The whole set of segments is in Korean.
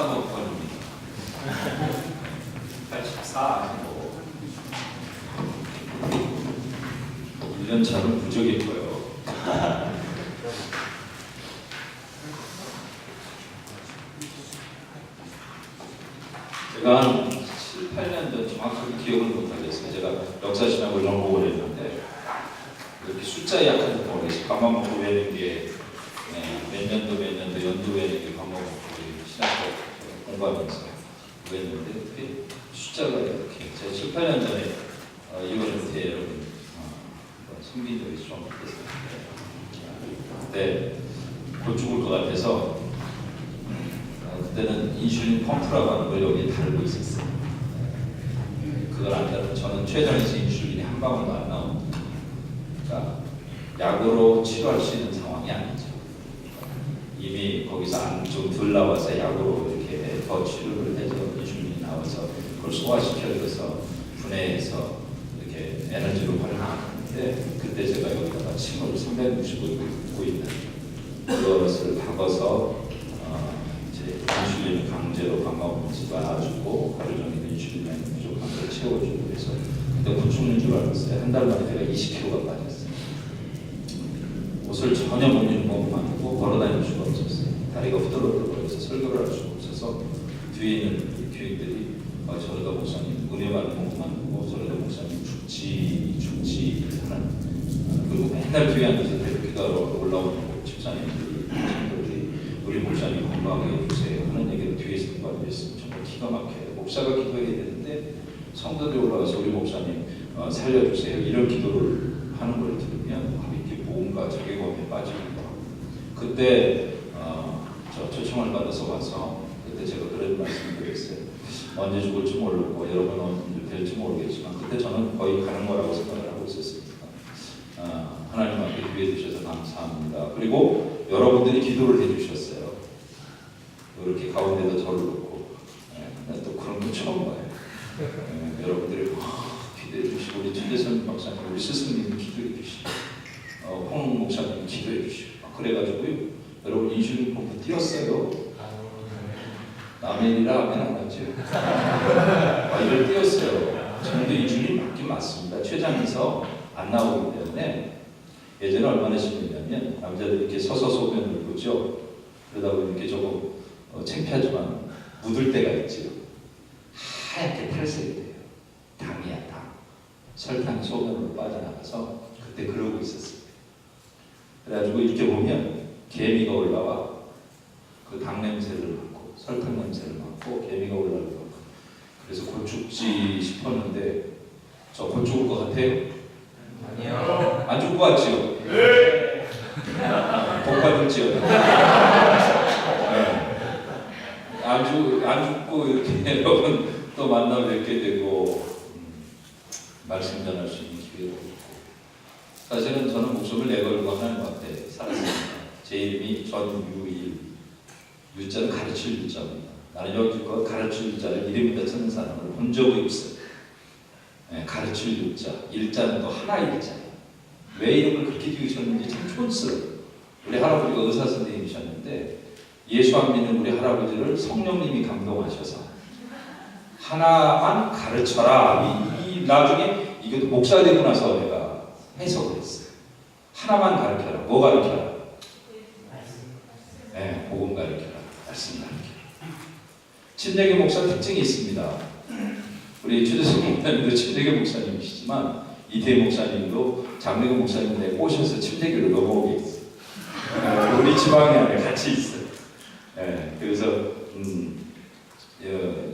84번입니다. 84 아니고 1년 차는 부족했고요. 제가 한 7, 8년 전 정확하게 기억을 못하겠어요. 제가 역사신학을 전공을 했는데 이렇게 숫자에 약한 모르겠어요. 밥만 먹고 외는 게 몇 년도 연도 외는 게 밥만 먹고 신학교 공부하면서 그랬는데 어떻게 숫자가 이렇게 제가 7, 8년 전에 이거는 대 여러분 숨긴 적이 좀 있었는데 그때 곧 죽을 것 같아서 그때는 인슐린 펌프라고 하는 걸 여기에 달고 있었어요. 그걸 안 달면 저는 췌장에서 인슐린이 한 방울도 안 나옵니다. 그러니까 약으로 치료할 수 있는 상황이 아니죠. 이미 거기서 좀 덜 나와서 약으로 이렇게 더 치료를 해서 인슐린이 나와서 그걸 소화시켜서 분해해서 이렇게 에너지로 활용하는데 그때 제가 여기다가 침을 365일 붓고 있는 그것을 박아서 인슐린을 강제로 방광호흡을 놔주고 하루 종일 인슐린이 부족한 걸 채워주고 그래서 그때 못 죽는 줄 알았어요. 한 달 만에 제가 20kg가 빠졌어요. 옷을 전혀 못 입는 것만 하고 걸어다닐 수가 없었어요. 다리가 후들후들거려서 설교를 할 수가 없어서 뒤에 있는 교인들이 저러다 목사님 은혜 받는 것만 보고 저러다 목사님 죽지 하는 그리고 맨날 뒤에 앉아서 기도하러 올라오는 집사님들이 우리 목사님 건강하게 해주세요 하는 얘기를 뒤에서 듣고 있으면 정말 기가 막혀요. 목사가 기도해야 되는데 성도들이 올라와서 우리 목사님 살려주세요 이런 기도를 하는 걸 들으면 이렇게 뭔가 자괴감에 빠집니다. 그때 저 초청을 받아서 와서 그때 제가 그런 말씀을 드렸어요. 언제 죽을지 모르고 여러분 언제 될지 모르겠지만 그때 저는 거의 가는 거라고 생각을 하고 있었습니다. 하나님 앞에 기회 주셔서 감사합니다. 그리고 여러분들이 기도를 해주셨어요. 이렇게 가운데도 저를 놓고 또 그런 거 처음 봐요. 여러분들이 기도해 주시고 우리 최재선 박사님, 우리 스승님이 기도해 주시고 홍 목사님이 기도해 주시고 그래가지고요. 여러분 인슐린 펌프 띄었어요. 남의 일이라 하면 안 하죠. 이걸 띄었어요. 저도 인슐린 맞긴 맞습니다. 췌장에서 안 나오기 때문에 예전에 얼마나 심했냐면 남자들이 이렇게 서서 소변을 보죠. 그러다 보니 이렇게 조금 창피하지만 묻을 때가 있지요. 하얗게 탈색이 돼요. 당이야 당. 설탕이 소변으로 빠져나가서 그때 그러고 있었어요. 그래가지고 이렇게 보면 개미가 올라와 그 당 냄새를 맡고 설탕 냄새를 맡고 개미가 올라오고 그래서 곧 죽지 싶었는데 저 곧 죽을 것 같아요? 아니요. 안 죽을 것 같지요? 네. 복 받을지요? 안 죽고 이렇게 여러분 또 만나 뵙게 되고 말씀 전할 수 있는 기회가 있고 사실은 저는 목숨을 내걸고 하나님 앞에 살았습니다. 제 이름이 전유일 유자는 가르칠 유자입니다. 나는 여기껏 가르칠 유자를 이름에다 쓰는 사람을 본 적이 없어요. 가르칠 유자 일자는 또 하나 일자예요. 왜 이름을 그렇게 지으셨는지 참 촌스러워요. 우리 할아버지가 의사 선생님이셨는데 예수 안 믿는 우리 할아버지를 성령님이 감동하셔서 하나만 가르쳐라. 이 나중에 이것도 목사 되고 나서 내가 해석을 했어요. 하나만 가르쳐라. 뭐 가르쳐라? 복음 가르쳐라. 말씀 가르쳐라. 침례교 목사 특징이 있습니다. 우리 최재성 목사님도 침례교 목사님이시지만 이태 목사님도 장례교 목사님을 꼬셔서 침례교를 넘어오게 했어요. 우리 지방에 안에 같이 있어요. 그래서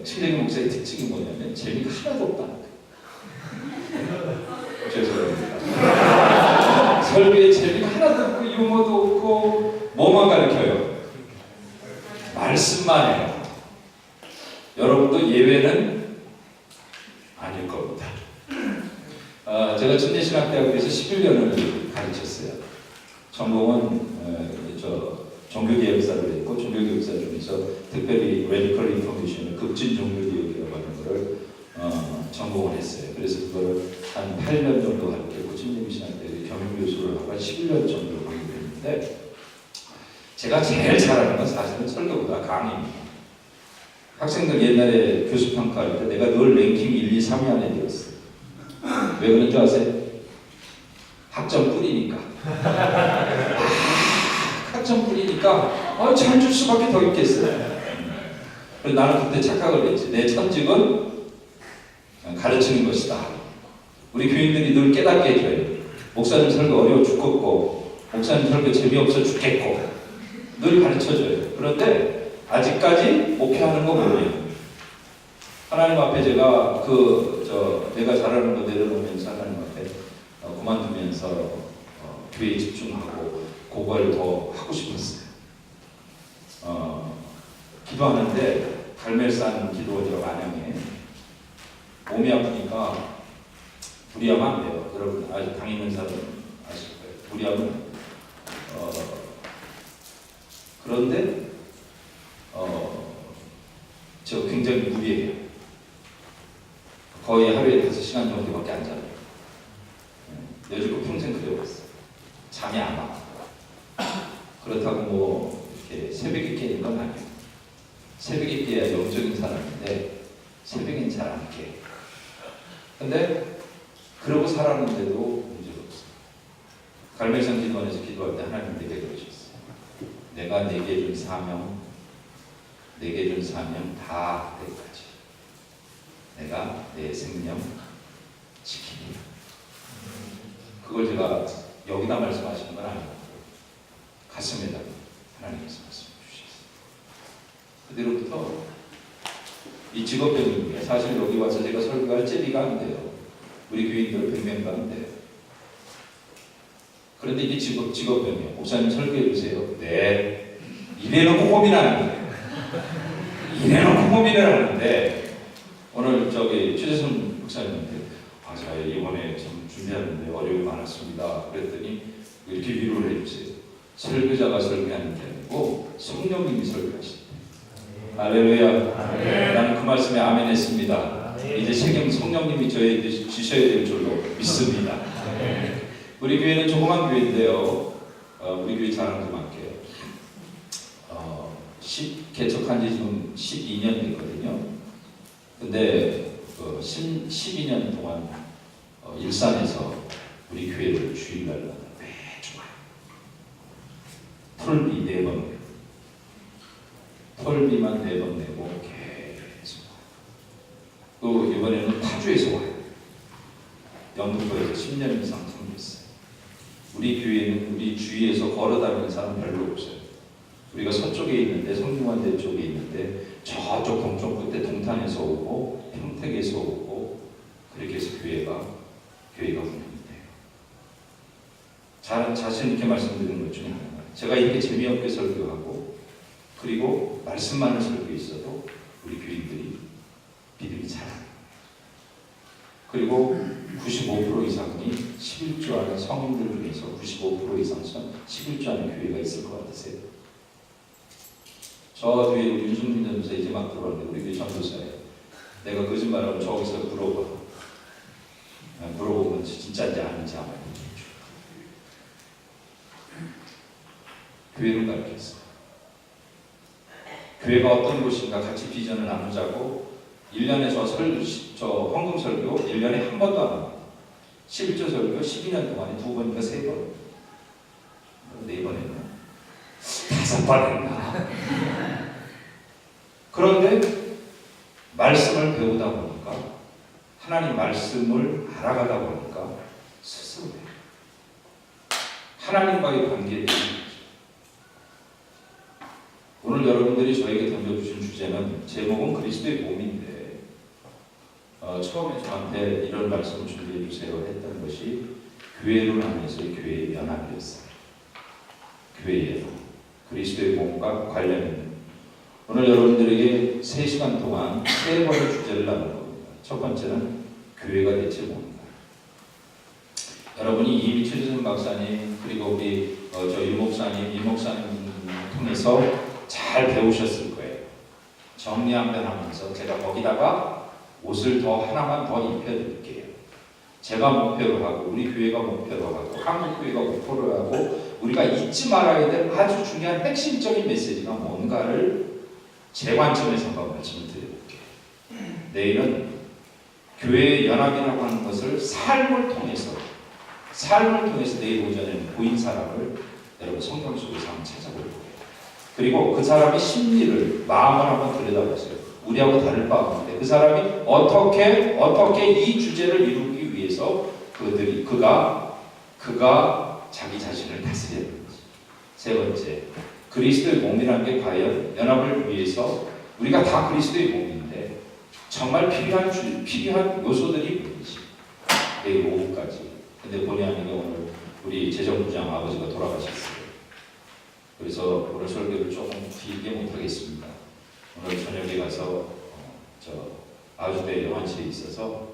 침례교 목사의 특징이 뭐냐면 재미가 하나도 없다는 거예요. 죄송합니다. 설교에 재미가 하나도 없고 유머도 없고 뭐만 가르쳐요? 말씀만 해요. 여러분도 예외는 아닐 겁니다. 제가 침례신학대학교에서 11년을 가르쳤어요. 전공은 종교개혁사를 했고 종교개혁사 중에서 특별히 Radical Reformation을 급진 종교개혁이라고 하는 것을 전공을 했어요. 그래서 그거를 한 8년 정도 가르쳤고 침례신학대학교 경영교수를 하고 한 11년 정도 공부했는데 제가 제일 잘하는 건 사실은 설교보다 강의입니다. 학생들 옛날에 교수 평가할 때 내가 늘 랭킹 1, 2, 3위 안에 들었어. 왜 그런 줄 아세요? 학점 뿌리니까. 학점 뿌리니까 잘 줄 수밖에 더 있겠어요. 그래서 나는 그때 착각을 했지. 내 천직은 가르치는 것이다. 우리 교인들이 늘 깨닫게 해줘요. 목사님 설교 어려워 죽겠고 목사님 설교 재미없어 죽겠고 늘 가르쳐줘요. 그런데 아직까지 목표하는 거 뭐예요? 하나님 앞에 제가 내가 잘하는 거 내려놓으면서 하나님 앞에 그만두면서 교회에 집중하고 그걸 더 하고 싶었어요. 기도하는데 갈멜산 기도원이라고 안양에 몸이 아프니까 불이하면 안 돼요. 여러분 아주 당 있는 사람 아실 거예요. 불이하면 그런데 저 굉장히 무리해요. 거의 하루에 5시간 정도밖에 안 자요. 여지껏 평생 그려봤어요. 잠이 안 와. 그렇다고 뭐 이렇게 새벽에 깨는 건 아니에요. 새벽에 깨야 영적인 사람인데 새벽엔 잘 안 깨. 근데 그러고 살았는데도 문제가 없어요. 갈멜산 기도원에서 기도할 때 하나님 내게 그러셨어요. 내가 내게 준 사명, 내게 준 사명 다 때까지 내가 내 생명 지키리라. 그걸 제가 여기다 말씀하시는 건 아니고 가슴에다 하나님께서 말씀해 주셨어요. 그대로부터 이 직업병입니다. 사실 여기 와서 제가 설교할 제비가 안 돼요. 우리 교인들 100명 가는데요. 그런데 이게 직업병이에요. 목사님 설교해 주세요. 네. 이래놓고 고민하는 거예요. 이래놓고 고민을 하는데 오늘 최재선 목사님한테 제가 이번에 좀 준비하는데 어려움이 많았습니다. 그랬더니 이렇게 위로를 해주세요. 설교자가 설교하는 게 아니고 성령님이 설교하신다. 할렐루야. 나는 그 말씀에 아멘 했습니다. 이제 책임 성령님이 저에게 주셔야 될 줄로 믿습니다. 우리 교회는 조그만 교회인데요. 우리 교회 자랑 좀 할게요. 개척한 지 지금 12년 됐거든요. 근데 12년 동안 일산에서 우리 교회를 주일날마다 매주 와요. 톨비 4번 내고 톨비만 4번 내고 계속 와요. 또 이번에는 타주에서 와요. 영등포에서 10년 이상 섬겼어요. 우리 교회는 우리 주위에서 걸어다니는 사람 별로 없어요. 우리가 서쪽에 있는데 성균관대 쪽에 있는데 저쪽 동쪽 끝에 동탄에서 오고 평택에서 오고 그렇게 해서 교회가 운영이 돼요. 자신 있게 말씀드리는 것 중에 하나가 제가 이렇게 재미없게 설교하고 그리고 말씀만을 설교 있어도 우리 교인들이 믿음이 잘합니다. 그리고 95% 이상이 11조 안에 성인들 중에서 95% 이상 11조 안에 교회가 있을 것 같으세요? 저 뒤에 우리 윤승민 전도사 이제 막 들어왔는데 우리 교회 전도사예요. 내가 거짓말하면 저기서 물어봐. 물어보면 진짜인지 아닌지 아마 교회를 가르쳤어요. 교회가 어떤 곳인가 같이 비전을 나누자고 1년에 저 헌금 설교 1년에 한 번도 안 합니다. 11조 설교 12년 동안에 2번인가 3번 4번 했나? 5번 했나? 그런데 말씀을 배우다 보니까 하나님 말씀을 알아가다 보니까 스스로 하나님과의 관계에 오늘 여러분들이 저에게 던져주신 주제는 제목은 그리스도의 몸인데 처음에 저한테 이런 말씀을 준비해 주세요 했던 것이 교회론 안에서의 교회의 연합이었어요. 교회에 그리스도의 몸과 관련 있는 오늘 여러분들에게 3시간 동안 3번의 주제를 나눌 겁니다. 첫 번째는 교회가 대체 뭔가. 여러분이 이미 최재선 박사님 그리고 우리 유 목사님, 이 목사님 통해서 잘 배우셨을 거예요. 정리한변하면서 제가 거기다가 옷을 하나만 더 입혀드릴게요. 제가 목표로 하고 우리 교회가 목표로 하고 한국 교회가 목표로 하고 우리가 잊지 말아야 될 아주 중요한 핵심적인 메시지가 뭔가를 제 관점에서 한번 말씀을 드려볼게요. 내일은 교회의 연합이라고 하는 것을 삶을 통해서 내일 오전에는 보인 사람을 여러분 성경 속에서 한번 찾아볼 거예요. 그리고 그 사람의 심리를, 마음을 한번 들여다보세요. 우리하고 다를 바 없는데 그 사람이 어떻게 이 주제를 이루기 위해서 그가 자기 자신을 다스려야 되는지. 세 번째, 그리스도의 몸이라는 게 과연 연합을 위해서 우리가 다 그리스도의 몸인데 정말 필요한 요소들이 뭔지. 내일 오후까지. 근데 본의 아니게 오늘 우리 재정부장 아버지가 돌아가셨어요. 그래서 오늘 설교를 조금 길게 못하겠습니다. 오늘 저녁에 가서 아주대 영안실에 있어서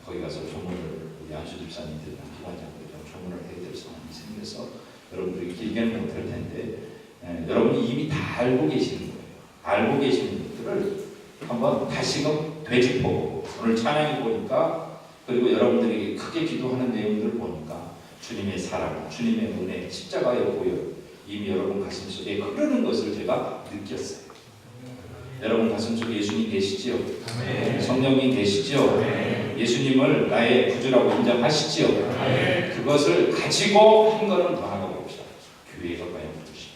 거기 가서 조문을 우리 안수 집사님들이랑 기관장들이랑 조문을 해야 될 상황이 생겨서 여러분들이 길게는 못할 텐데 여러분이 이미 다 알고 계시는 거예요. 알고 계시는 것들을 한번 다시금 되짚어보고 오늘 찬양해 보니까 그리고 여러분들이 크게 기도하는 내용들을 보니까 주님의 사랑, 주님의 은혜, 십자가의 보혈 이미 여러분 가슴속에 흐르는 것을 제가 느꼈어요. 여러분 가슴속에 예수님 계시지요? 네. 성령님 계시지요? 네. 예수님을 나의 구주라고 인정하시지요? 네. 그것을 가지고 한 걸음 더 나가 봅시다. 교회가 과연 무엇이냐?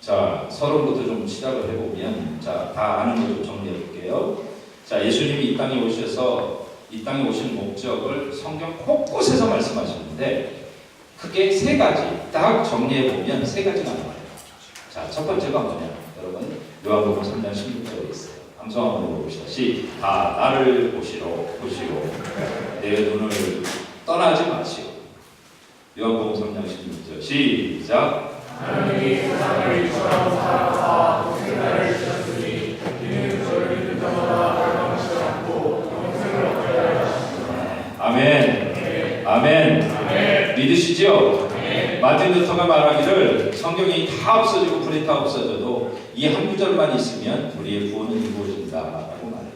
자, 서론부터 좀 시작을 해보면 다 아는 거 좀 정리해 볼게요. 자, 예수님이 이 땅에 오셔서 이 땅에 오신 목적을 성경 곳곳에서 말씀하셨는데 크게 세 가지 딱 정리해 보면 세 가지가 나와요. 자, 첫 번째가 뭐냐? 여러분 요한복음 3장 16절에 있어요. 함성 한번 해봅시다. 다 나를 보시고 내 눈을 떠나지 마시오. 요한복음 3장 16절 시작. 하나님이 세상을 이처럼 사랑하사 나를 주셨으니 이는 저를 믿을 자마다 멸망치 않고 영생을 얻게 하려 하십니다. 아멘. 아멘. 믿으시죠? 마틴 루터가 말하기를 성경이 다 없어지고 불이 다 없어져도 이 한 구절만 있으면 우리의 구원은 이루어진다라고 말해요.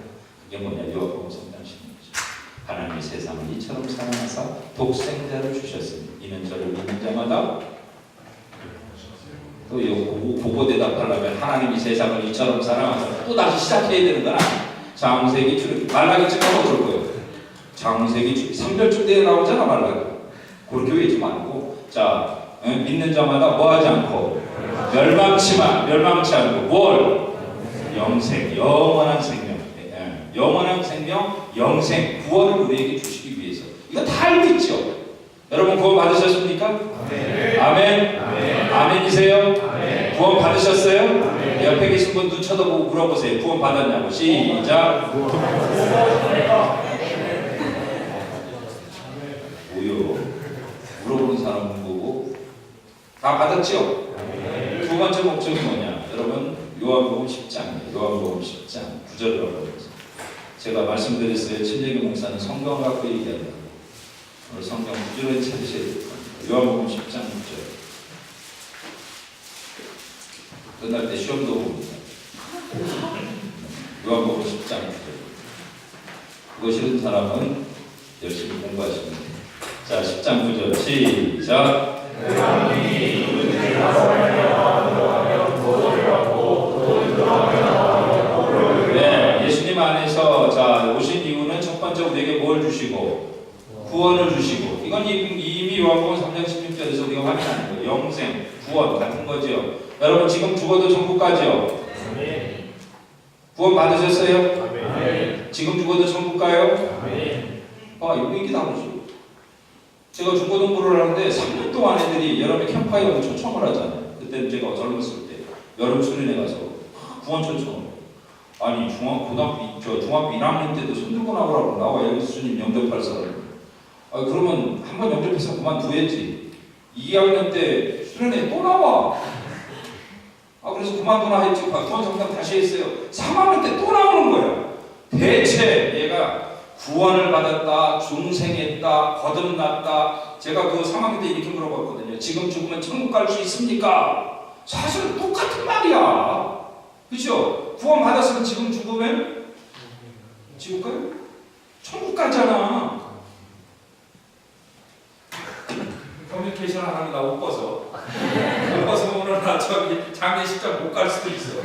그게 뭐냐? 요한복음 3장 16절. 하나님이 세상을 이처럼 사랑하사 독생자를 주셨으니 이는 저를 믿는 자마다 또 보고 대답하려면 하나님이 세상을 이처럼 사랑하사 또 다시 시작해야 되는 건 아니에요. 창세기 줄 말라기쯤 하고 그럴 거예요. 창세기 3절쯤 되어 나오잖아 말라기. 그렇게 외우지 말고 자 믿는 자마다 뭐하지 않고 멸망치 않고 뭘? 영생, 영원한 생명, 영원한 생명, 영생, 구원을 우리에게 주시기 위해서 이거 다 알고 있죠? 여러분 구원 받으셨습니까? 네. 아멘. 아멘. 아멘이세요? 아멘. 구원 받으셨어요? 아멘. 옆에 계신 분 눈 쳐다보고 물어보세요. 구원 받았냐고. 시작. 뭐요? 물어보는 사람은 보고 다 받았죠? 두 번째 목적이 뭐냐? 여러분 요한복음 10장 9절이라고 합니다. 제가 말씀드렸어요. 친정교 목사는 성경 갖고 얘기한다. 오늘 성경 구절을 찾으셔야 될 겁니다. 요한복음 10장 9절. 끝날 때 시험도 봅니다. 요한복음 10장 9절. 그거 싫은 사람은 열심히 공부하시면 돼요. 자, 10장 9절 시작. 네, 예수님 안에서 자 오신 이유는 첫 번째 우리에게 뭘 주시고 구원을 주시고 이건 이미 요한복음 3장 16절에서 우리가 확인하는 거예요. 영생, 구원 같은 거죠. 여러분 지금 죽어도 천국 가죠? 구원 받으셨어요? 지금 죽어도 천국 가요? 이거 얘기 다르죠. 제가 중고등부를 하는데 3년 동안 애들이 여름에 캠프파이어 초청을 하잖아요. 그때 제가 젊었을 때 여름 수련회 가서 구원 초청. 아니 중학교 1학년 때도 손 들고 나오라고 나와 예수님 영접할 사람. 그러면 한번 영접해서 그만두야지. 2학년 때 수련회 또 나와. 그래서 그만두나 했지. 구원 성당 다시 했어요. 3학년 때 또 나오는 거야. 대체 얘가 구원을 받았다, 중생했다, 거듭났다. 제가 그 3학년 때 이렇게 물어봤거든요. 지금 죽으면 천국 갈 수 있습니까? 사실은 똑같은 말이야. 그죠? 구원 받았으면 지금 죽으면 지옥 가요? 천국 가잖아. 커뮤니케이션 하는 나 옷 벗어. 옷 벗으면 오늘 나 저기 장례식장 못 갈 수도 있어.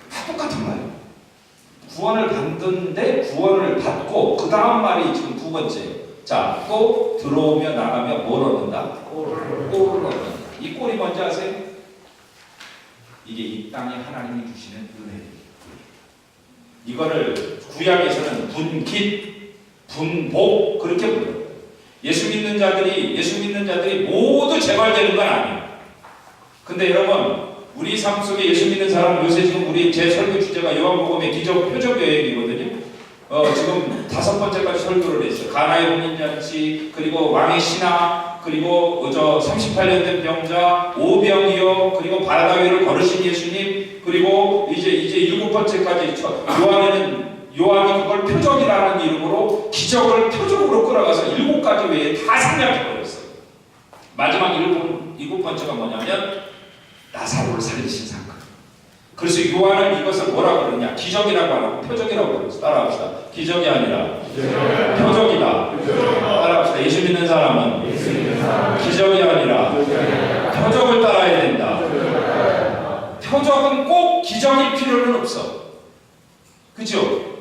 다 똑같은 말이에요. 구원을 받는데 구원을 받고 그 다음 말이 지금 두 번째. 자, 또 들어오며 나가며 뭘 얻는다? 꼴을 얻는다. 이 꼴이 뭔지 아세요? 이게 이 땅에 하나님이 주시는 은혜예요. 이거를 구약에서는 분깃, 분복 그렇게 불러요. 예수 믿는 자들이 모두 재발되는 건 아니에요. 근데 여러분, 우리 삶 속에 예수 믿는 사람, 요새 지금 우리 제 설교 주제가 요한복음의 기적 표적 여행이거든요. 지금 5번째까지 설교를 했어요. 가나의 혼인잔치, 그리고 왕의 신하, 그리고 38년 된 병자, 오병이어, 그리고 바다 위를 걸으신 예수님, 그리고 이제 7번째까지 요한이 그걸 표적이라는 이름으로 기적을 표적으로 끌어가서 7가지 외에 다 생략해버렸어요. 마지막 7번째가 뭐냐면 나사로를 살리신 사건. 그래서 요한은 이것을 뭐라고 그러냐? 기적이라고 안 하고 표적이라고 그랬어요. 따라합시다. 기적이 아니라 표적이다. 따라합시다. 예수 믿는 사람은 기적이 아니라 표적을 따라야 된다. 표적은 꼭 기적일 필요는 없어. 그죠?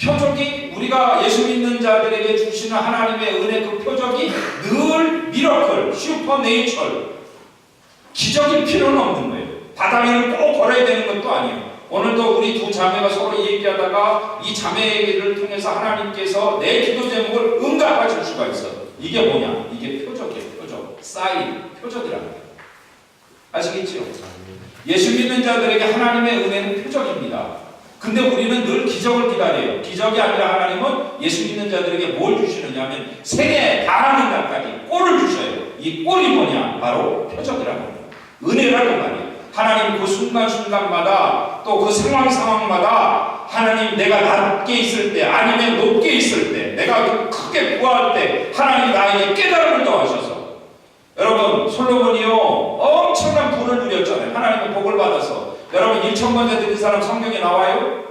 표적이 우리가 예수 믿는 자들에게 주시는 하나님의 은혜 그 표적이 늘 미러클, 슈퍼네이처 기적일 필요는 없는 거예요. 바다 위를 꼭 걸어야 되는 것도 아니에요. 오늘도 우리 두 자매가 서로 얘기하다가 이 자매 얘기를 통해서 하나님께서 내 기도 제목을 응답하실 수가 있어. 이게 뭐냐? 이게 표적이에요. 표적. 사인, 표적이라는 거예요. 아시겠죠? 예수 믿는 자들에게 하나님의 은혜는 표적입니다. 근데 우리는 늘 기적을 기다려요. 기적이 아니라 하나님은 예수 믿는 자들에게 뭘 주시느냐 하면 생애 다하는 날까지 꼴을 주셔요. 이 꼴이 뭐냐? 바로 표적이라는 거예요. 은혜라는 말이에요. 하나님 그 순간순간마다 또 그 상황마다 하나님 내가 낮게 있을 때 아니면 높게 있을 때 내가 크게 구할 때 하나님이 나에게 깨달음을 더하셔서 여러분 솔로몬이요 엄청난 부를 누렸잖아요. 하나님의 복을 받아서. 여러분 1000번째 드린 사람 성경에 나와요?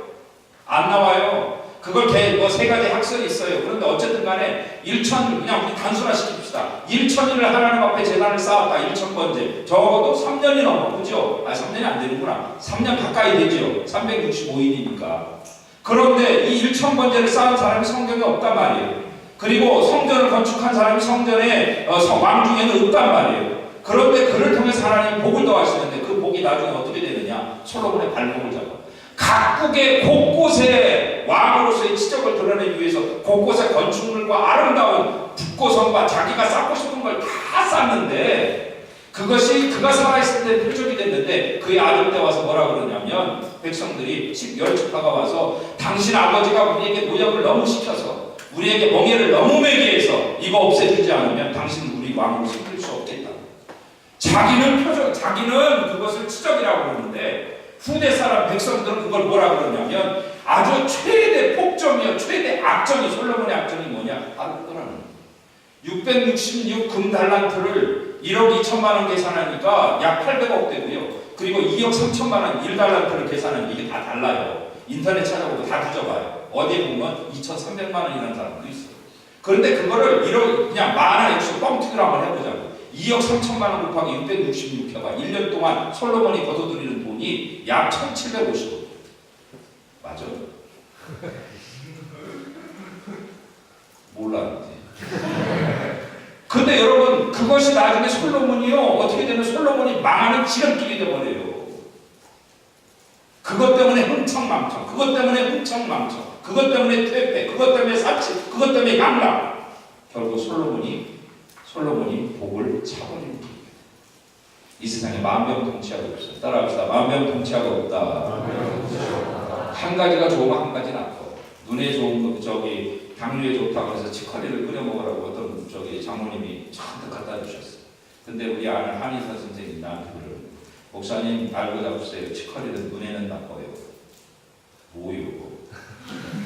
안 나와요. 그걸 세 가지 학설이 있어요. 그런데 어쨌든 간에 1000 그냥 우리 단순화시킵시다. 1000일을 하나님 앞에 재단을 쌓았다. 1000번째. 적어도 3년이 넘어. 그죠? 3년이 안 되는구나. 3년 가까이 되죠. 365일이니까. 그런데 이 1000번째를 쌓은 사람이 성경에 없단 말이에요. 그리고 성전을 건축한 사람이 성전에 왕 중에는 없단 말이에요. 그런데 그를 통해서 하나님 복을 더하시는데 그 복이 나중에 어떻게 되느냐? 솔로몬의 발목을 잡아. 각국의 곳곳에 왕으로서의 치적을 드러내기 위해서 곳곳에 건축물과 아름다운 북고성과 자기가 쌓고 싶은 걸 다 쌓는데 그것이 그가 살아있을 때 표적이 됐는데 그의 아들 때 와서 뭐라 그러냐면 백성들이 10척파가 와서 당신 아버지가 우리에게 노역을 너무 시켜서 우리에게 멍에를 너무 매게 해서 이거 없애주지 않으면 당신은 우리 왕으로서 끌 수 없겠다. 자기는 그것을 치적이라고 그러는데 후대 사람 백성들은 그걸 뭐라 그러냐면 아주 최대 폭정이요 최대 악정이 솔로몬의 악정이 뭐냐? 바로 그거라는 666 금달란트를 1억 2천만 원 계산하니까 약 800억 되고요. 그리고 2억 3천만 원 1달란트를 계산하면 이게 다 달라요. 인터넷 찾아보고 다 뒤져봐요. 어디에 보면 2,300만 원이라는 사람도 있어요. 그런데 그거를 1억 그냥 만화 역시 뻥튀기로 한번 해보자고. 2억 3천만 원 곱하기 666해봐. 1년 동안 솔로몬이 거둬들이는 돈이 약 1,750원. 맞아? 몰랐는데. 근데 여러분 그것이 나중에 솔로몬이요 어떻게 되면 솔로몬이 망하는 지름길이 되어버려요. 그것 때문에 흥청망청, 그것 때문에 흥청망청, 그것 때문에 퇴폐, 그것 때문에 사치, 그것 때문에 양락. 결국 솔로몬이 복을 차버리는 거예요. 이 세상에 만병통치약이 없어요. 따라합시다. 만병통치약이 없다. 한 가지가 좋으면 한 가지 나빠. 눈에 좋은 거 당뇨에 좋다고 해서 치커리를 끓여 먹으라고 어떤 장모님이 잔뜩 갖다 주셨어요. 근데 우리 아는 한의사 선생님이 나한테 그러는 목사님 알고 잡으세요. 치커리는 눈에는 나빠요. 뭐요?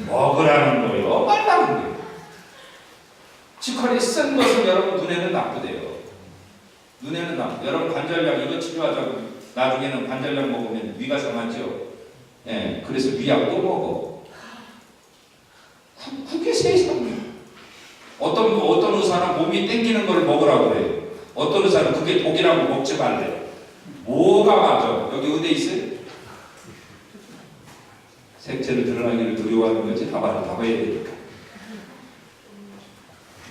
먹으라는 거예요? 말라는 거예요. 치커리 쓴 것은 여러분 눈에는 나쁘대요. 눈에는 나쁘. 여러분 관절약 이거 치료하자고 나중에는 관절약 먹으면 위가 상하죠. 예, 그래서 위약 또 먹어. 그게 세상이에요. 어떤 사람은 몸이 땡기는 걸 먹으라고 그래요. 어떤 의사는 그게 독이라고 먹지 말래. 뭐가 맞아? 여기 의대 있어요? 색채를 드러나기를 두려워하는 거지. 답안을 답해야 되니까.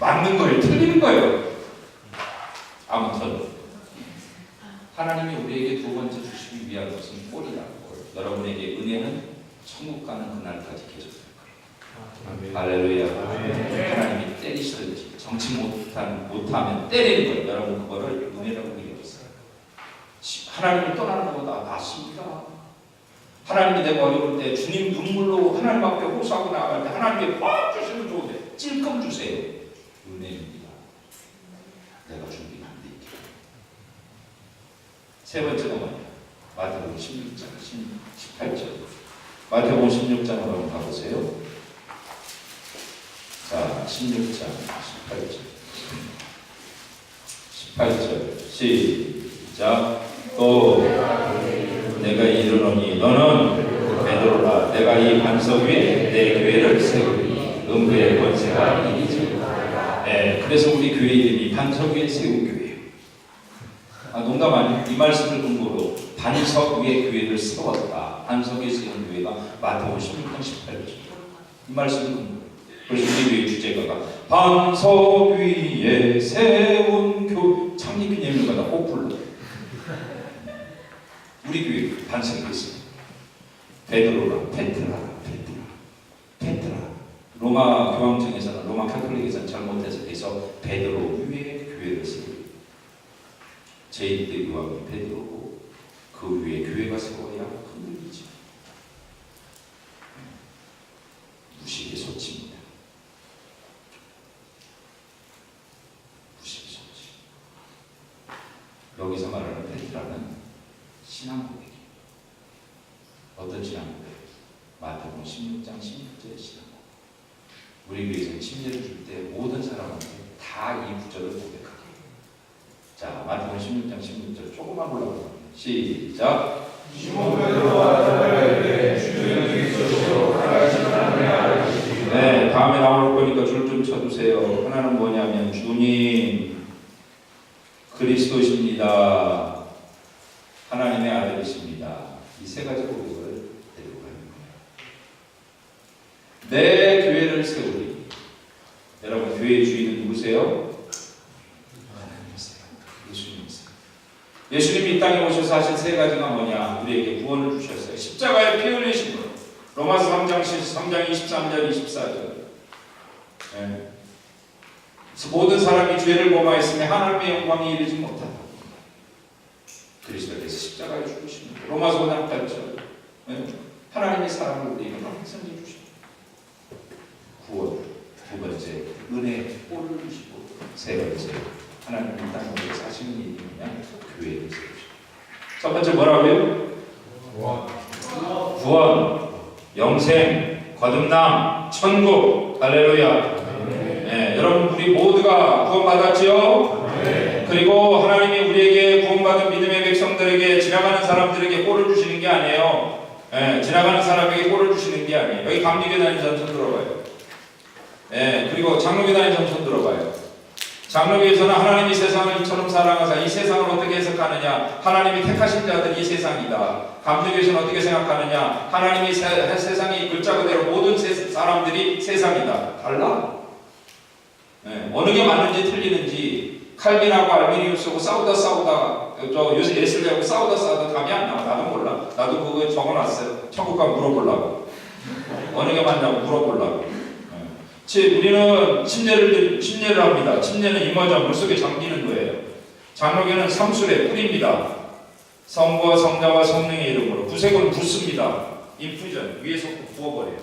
맞는 거예요? 틀리는 거예요? 아무튼 하나님이 우리에게 두 번째 주시기 위한 것은 꼴이라고. 여러분에게 은혜는 천국 가는 그날까지 계속될 거예요. 할렐루야. 하나님이 때리시든지 정치 못하면 때리는 거예요. 여러분 그거를 은혜라고 얘기했어요. 하나님을 떠나는 것보다 낫습니다. 하나님이 내가 어려울 때 주님 눈물로 하나님 앞에 호소하고 나갈 때 하나님이 막 주시면 좋은데 찔끔 주세요. 은혜입니다. 내가 준비가 안 돼 있게. 세 번째가 뭐냐? 마태복음 16장 18절. 마태복음 16장 한번 가보세요. 자, 16장 18절. 시작. 또 내가 이르노니 너는 베드로라. 내가 이 반석 위에 내 교회를 세우리니 음부의 권세가 이리지리라. 네, 그래서 우리 교회 이름이 반석 위에 세운 교회예요. 농담 아니에요. 이 말씀을 근거로 반석 위에 교회를 세웠다. 반석 위에 세운 교회가 마태복음 16장 18절. 이 말씀을 근거로. 그래서 우리 교회 주제가가 반석 위에 세운 교회. 창립기념일마다 꼭 불러. 우리 교회 반석이 있습니다. 베드로라, 페트라. 로마 교황청에서는 로마 카톨릭에서는 잘못해서 그래서 베드로 위에 교회를 세우고 제1대 교황이 베드로고 그 위에 교회가 세워야 흔들리지. 무식의 소치입니다. 무식의 소치. 여기서 말하는 페트라는 신앙 고백이에요. 어떤 신앙 고백? 마태복음 16장 16절의 신앙 고백. 우리 교회에서는 침례를 줄 때 모든 사람한테 다 이 구절을 고백하게. 자, 마태복음 16장 16절 조금만 올라가요. 시작. 시몬 베드로와 나다나엘에게 주는 그리스도시로 하나님 하나님의 아들이시니. 네, 다음에 나올 거니까 줄 좀 쳐주세요. 하나는 뭐냐면 주님 그리스도십니다. 하나님의 아들이십니다. 이 세 가지 고백을 데리고 가는 거예요. 내 교회를 세우리. 여러분 교회의 주인은 누구세요? 하나님이세요. 예수님이세요. 예수님이 이 땅에 오셔서 하신 세 가지가 뭐냐? 우리에게 구원을 주셨어요. 십자가에 피 흘리신 것. 로마서 3장 23절 24절. 네. 모든 사람이 죄를 범하였으며 하나님의 영광이 이르지 못하다. 그리스도께서 십자가에 죽으신 것. 로마서 5장 8절. 네. 하나님의 사랑을 우리에게 확증해 주시고 구원. 두 번째 은혜의 꼴을 주시고 세 번째 하나님이 이 땅에 오셔서 하시는 일이 뭐냐? 교회를 세우시고. 첫 번째 뭐라고요? 구원, 영생, 거듭남, 천국. 할렐루야. 네, 여러분 우리 모두가 구원받았지요? 네. 그리고 하나님이 우리에게 구원받은 믿음의 백성들에게 지나가는 사람들에게 꼴을 주시는 게 아니에요. 네, 지나가는 사람에게 꼴을 주시는 게 아니에요. 여기 감리교 다니는 사람 손 들어봐요. 네, 그리고 장로교 다니는 사람 손 들어봐요. 장로교에서는 하나님이 세상을 이처럼 사랑하사 이 세상을 어떻게 해석하느냐? 하나님이 택하신 자들이 이 세상이다. 감리교에서는 어떻게 생각하느냐? 하나님이 세상이 글자 그대로 모든 사람들이 세상이다. 달라? 네, 어느 게 맞는지 틀리는지 칼빈하고 알미니우스하고 싸우다 저 요새 예술가하고 싸우다 답이 안 나와. 나도 몰라. 나도 그거 적어놨어요. 천국 가면 물어보려고. 어느 게 맞냐고 물어보려고. 우리는 침례를 합니다. 침례는 임하자 물속에 잠기는 거예요. 장로교는 삼술의 뿌립니다. 성부와 성자와 성령의 이름으로. 구색은 붓습니다. 인퓨전 위에서 부어버려요.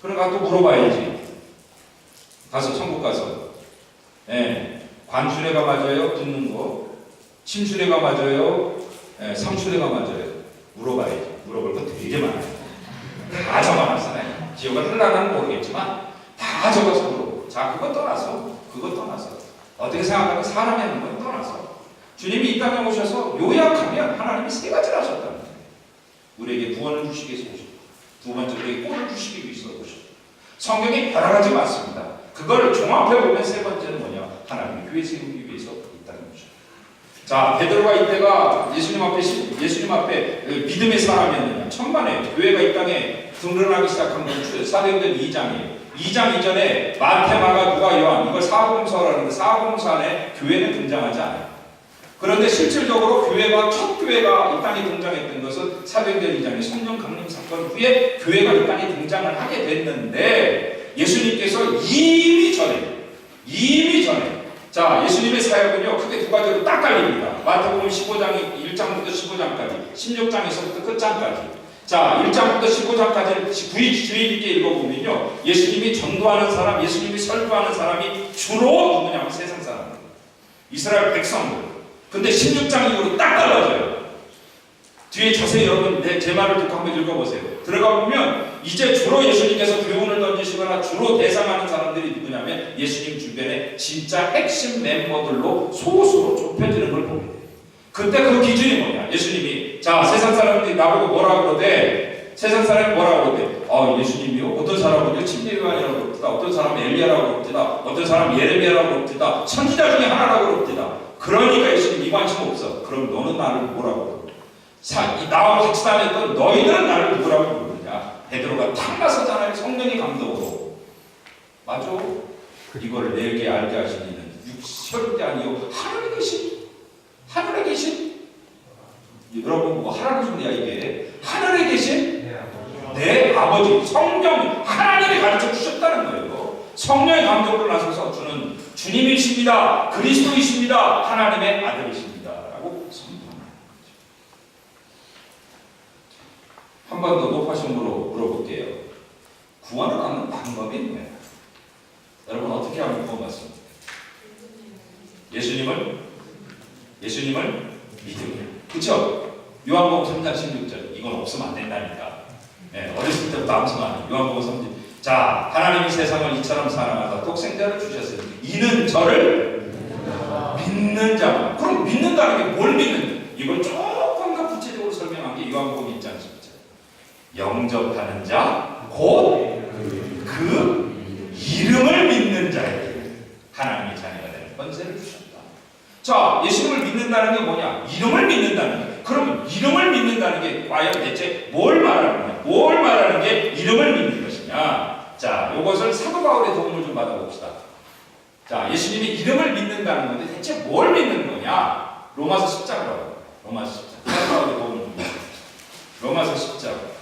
그러니까 또 물어봐야지. 가서 천국 가서. 네. 관수례가 맞아요? 붓는 거. 침수례가 맞아요? 네. 삼수례가 맞아요? 물어봐야지. 물어볼 거 되게 많아요. 다 적어놨어요. 지옥을 흘러가는 모르겠지만 다 적어서 물어보고. 자, 그거 떠나서 어떻게 생각하면 사람이 하는 건 떠나서 주님이 이 땅에 오셔서 요약하면 하나님이 세 가지를 하셨다는 거예요. 우리에게 구원을 주시기 위해서 오셨고, 두 번째 우리에게 꼴을 주시기 위해서 오셨고, 성경이 여러 가지 많습니다. 그걸 종합해 보면 세 번째는 교회 세우기 위해서 있다는 거죠. 자, 베드로가 이때가 예수님 앞에 믿음의 사람이었느냐? 천만에 교회가 이 땅에 드러나기 시작한 건 사도행전 2장이에요. 2장 이전에 마태, 마가, 누가, 요한 이걸 사복음서라고 하는데 사복음서 안에 교회는 등장하지 않아요. 그런데 실질적으로 첫 교회가 이 땅에 등장했던 것은 사도행전 2장의 성령 강림 사건 후에 교회가 이 땅에 등장을 하게 됐는데 예수님께서 이미 전에 자, 예수님의 사역은요 크게 두 가지로 딱 갈립니다. 마태복음 15장 1장부터 15장까지 16장에서부터 끝장까지. 자, 1장부터 15장까지를 주의 있게 읽어보면요 예수님이 전도하는 사람, 예수님이 설교하는 사람이 주로 누구냐면 세상 사람들, 이스라엘 백성들. 근데 16장 이후로 딱 달라져요. 뒤에 자세히 여러분 제 말을 듣고 한번 읽어보세요. 들어가 보면 이제 주로 예수님께서 교훈을 던지시거나 주로 대상하는 사람들이 누구냐면 예수님 주변에 진짜 핵심 멤버들로 소수로 좁혀지는 걸 보게 돼요. 그때 그 기준이 뭐냐? 예수님이 자, 세상 사람들이 나보고 뭐라고 그러대? 세상 사람이 뭐라고 그러대? 예수님이요? 어떤 사람은요 침례요한이라고 그럽시다. 어떤 사람은 엘리야라고 그럽시다. 어떤 사람은 예레미야라고 그럽시다. 선지자 중에 하나라고 그럽시다. 그러니까 예수님 이 관심 없어. 그럼 너는 나를 뭐라고 그러? 나와 같이 다녔던 너희들은 나를 누구라고 부르느냐? 베드로가 탁 나서잖아요. 성령의 감동으로. 맞아. 이걸 내게 알게 하신 이는 육신이 아니요 하늘에 계신 여러분 뭐 하라는 소리야 이게. 하늘에 계신 내 아버지 성령 하나님이 가르쳐 주셨다는 거예요. 성령의 감동으로 나서서 주는 주님이십니다. 그리스도이십니다. 하나님의 아들이십니다. 라고 선포합니다. 한 번 더 높아심으로 물어볼게요. 구원을 얻는 방법이 뭐예요? 여러분 어떻게 하면 구원받습니까? 예수님을 믿으면. 그렇죠? 요한복음 3장 16절 이건 없으면 안 된다니까. 네, 어렸을 때부터 암송하는 요한복음 3장. 자, 하나님이 세상을 이처럼 사랑하사 독생자를 주셨으니 이는 저를 믿는 자만. 그럼 믿는다는 게 뭘 믿는? 이걸 조금 더 구체적으로 설명한 게 요한복음 1장 10절. 영접하는 자, 곧 그 이름을 믿는 자에게 하나님의 자녀가 되는 권세를 주셨다. 자, 예수님을 믿는다는 게 뭐냐? 이름을 믿는다는 게. 그럼 이름을 믿는다는 게 과연 대체 뭘 말하는 거냐? 뭘 말하는 게 이름을 믿는 것이냐? 자, 이것을 사도 바울의 도움을 좀 받아봅시다. 자, 예수님이 이름을 믿는다는 건데 대체 뭘 믿는 거냐? 로마서 10장으로 로마서 10장. 사도 바울의 도움을 좀 받아봅시다. 로마서 10장.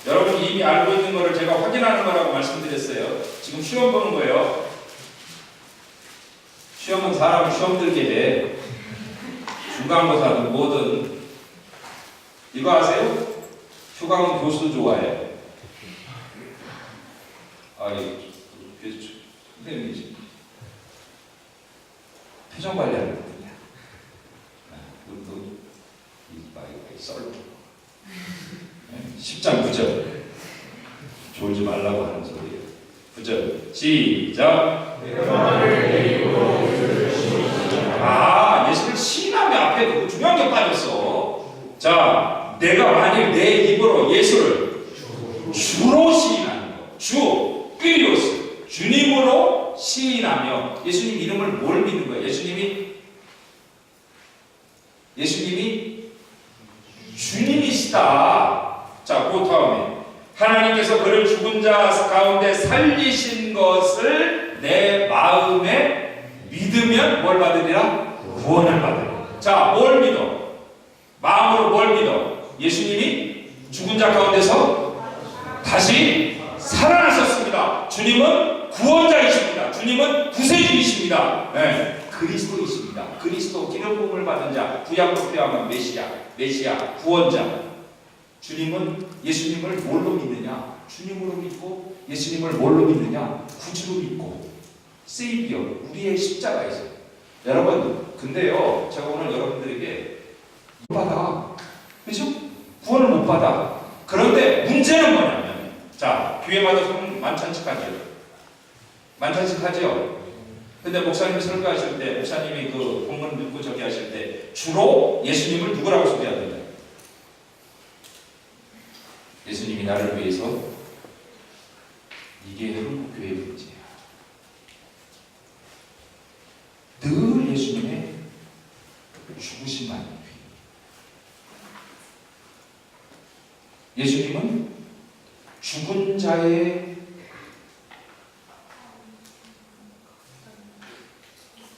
여러분이 이미 알고 있는 거를 제가 확인하는 거라고 말씀드렸어요. 지금 시험 보는 거예요. 시험은 사람을 시험 들게 해. 중간고사든 뭐든. 이거 아세요? 휴강은 교수도 좋아해. 선생님이지. 표정 관리하는 거야. 썰. 10장 9절. 졸지 말라고 하는 소리예요. 9절. 시작. 예수를 시인하면 앞에 그 중요한 게 빠졌어. 자, 내가 만일 내 입으로 예수를 주로 시인하는 거. 주, 퀴리오스. 주님으로 시인하며 예수님 이름을 뭘 믿는 거예요? 예수님이 주님이시다. 자, 그 다음에 하나님께서 그를 죽은 자 가운데 살리신 것을 내 마음에 믿으면 뭘 받으리라? 구원을 받으리라. 자, 뭘 믿어? 마음으로 뭘 믿어? 예수님이 죽은 자 가운데서 다시 살아나셨습니다. 주님은 구원자이십니다. 주님은 구세주이십니다. 네, 그리스도이십니다. 그리스도 기름 부음을 받은 자, 구약으로 표현한 메시아, 구원자. 예수님을 뭘로 믿느냐? 주님으로 믿고 예수님을 뭘로 믿느냐? 구주로 믿고 세이비어, 우리의 십자가에서. 여러분, 근데요, 제가 오늘 여러분들에게 못 받아. 그렇죠? 구원을 못 받아. 그런데 문제는 뭐냐면, 자, 교회마다 만찬식하죠. 만찬식하죠. 근데 목사님이 설교하실 때, 목사님이 그 본문 듣고 저기 하실 때 주로 예수님을 누구라고 소개하던가요? 예수님이 나를 위해서. 이게 한국 교회 문제야. 죽으신 만인 귀. 예수님은 죽은 자의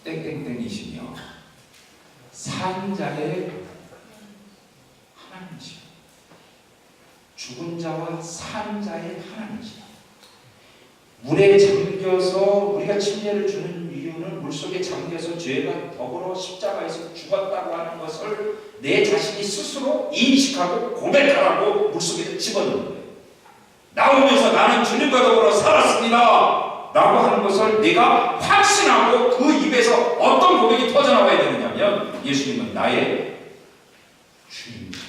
땡땡땡이시며 산 자의 하나님이시며 죽은 자와 산 자의 하나님이시며 물에 잠겨서 우리가 침례를 주는 이유는 물속에 잠겨서 죄가 더불어 십자가에서 죽었다고 하는 것을 내 자신이 스스로 인식하고 고백하라고 물속에 집어넣는 거예요. 나오면서 나는 주님과 더불어 살았습니다 라고 하는 것을 내가 확신하고 그 입에서 어떤 고백이 터져나와야 되느냐면 예수님은 나의 주님이십니다.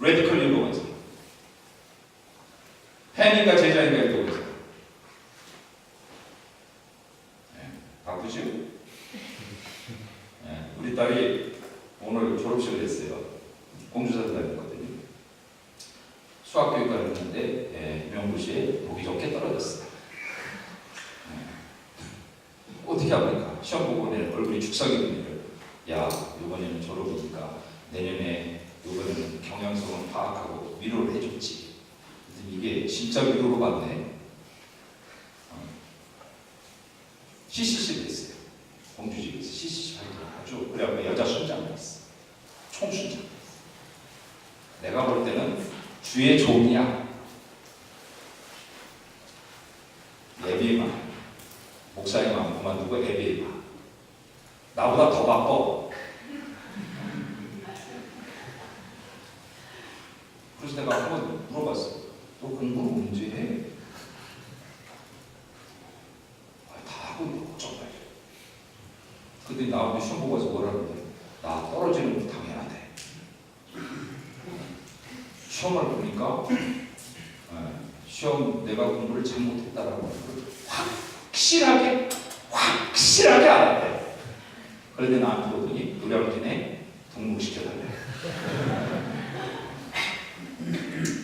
레디컬 일로가서 팬인가 제자인가 일로가서 바쁘죠? 우리 딸이 오늘 졸업식을 했어요. 공주사도 다녔거든요. 수학교육과를 했는데 임용고시에 보기 좋게 떨어졌어요. 어떻게 합니까? 시험 보고 내 얼굴이 죽상이거든요. 야, 이번에는 졸업이니까 내년에 이번에는 경향성을 파악하고 위로를 해줬지. 이게 진짜 위로로 받네. CCC를 했어요. 공주집에서 CCC 하더라고. 그래갖고 여자 순장을 했어. 총순장. 내가 볼 때는 주의 종이야. 예비만 목사님만 그만두고 예비만 나보다 더 바빠. 그래서 내가 한번 물어봤어. 너 공부를 언제 해? 다 하고 있는 거 정말. 근데 나한테 시험 보고 와서 뭐라는데? 나 떨어지는 거 당연하대. 시험을 보니까 시험 내가 공부를 잘못했다라고 하는 걸 확실하게 알았대. 그런데 나한테 오더니 노량진에 등록시켜달래.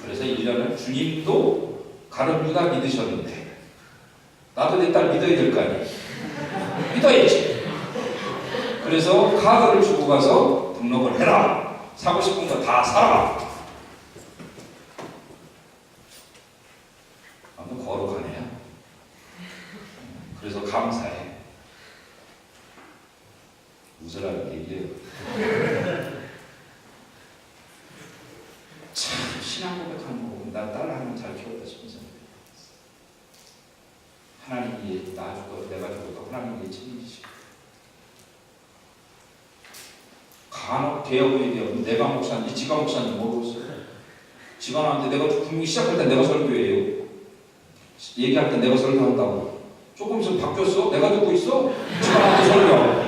그래서 1년을 주님도 가룟유다 믿으셨는데 나도 내 딸 믿어야 될 거 아니야. 믿어야지. 그래서 카드를 주고 가서 등록을 해라. 사고 싶은 거 다 사라. 아무튼 거룩하네요. 그래서 감사해. 웃으라는 얘기예요. 참 신앙 고백하는 거 보면 나 딸 하나 잘 키웠다 싶은 생각이 들어요. 하나님이 나 주고 내가 주고 하나님이 책임지시고 간혹 개혁의대학은 내가 목사인지 지가 목사인지 모르겠어요. 지가 나한테 내가 분명히 시작할 때 내가 설교해요. 얘기할 때 내가 설교한다고. 조금 있으면 바뀌었어? 내가 듣고 있어? 지가 나한테 설교.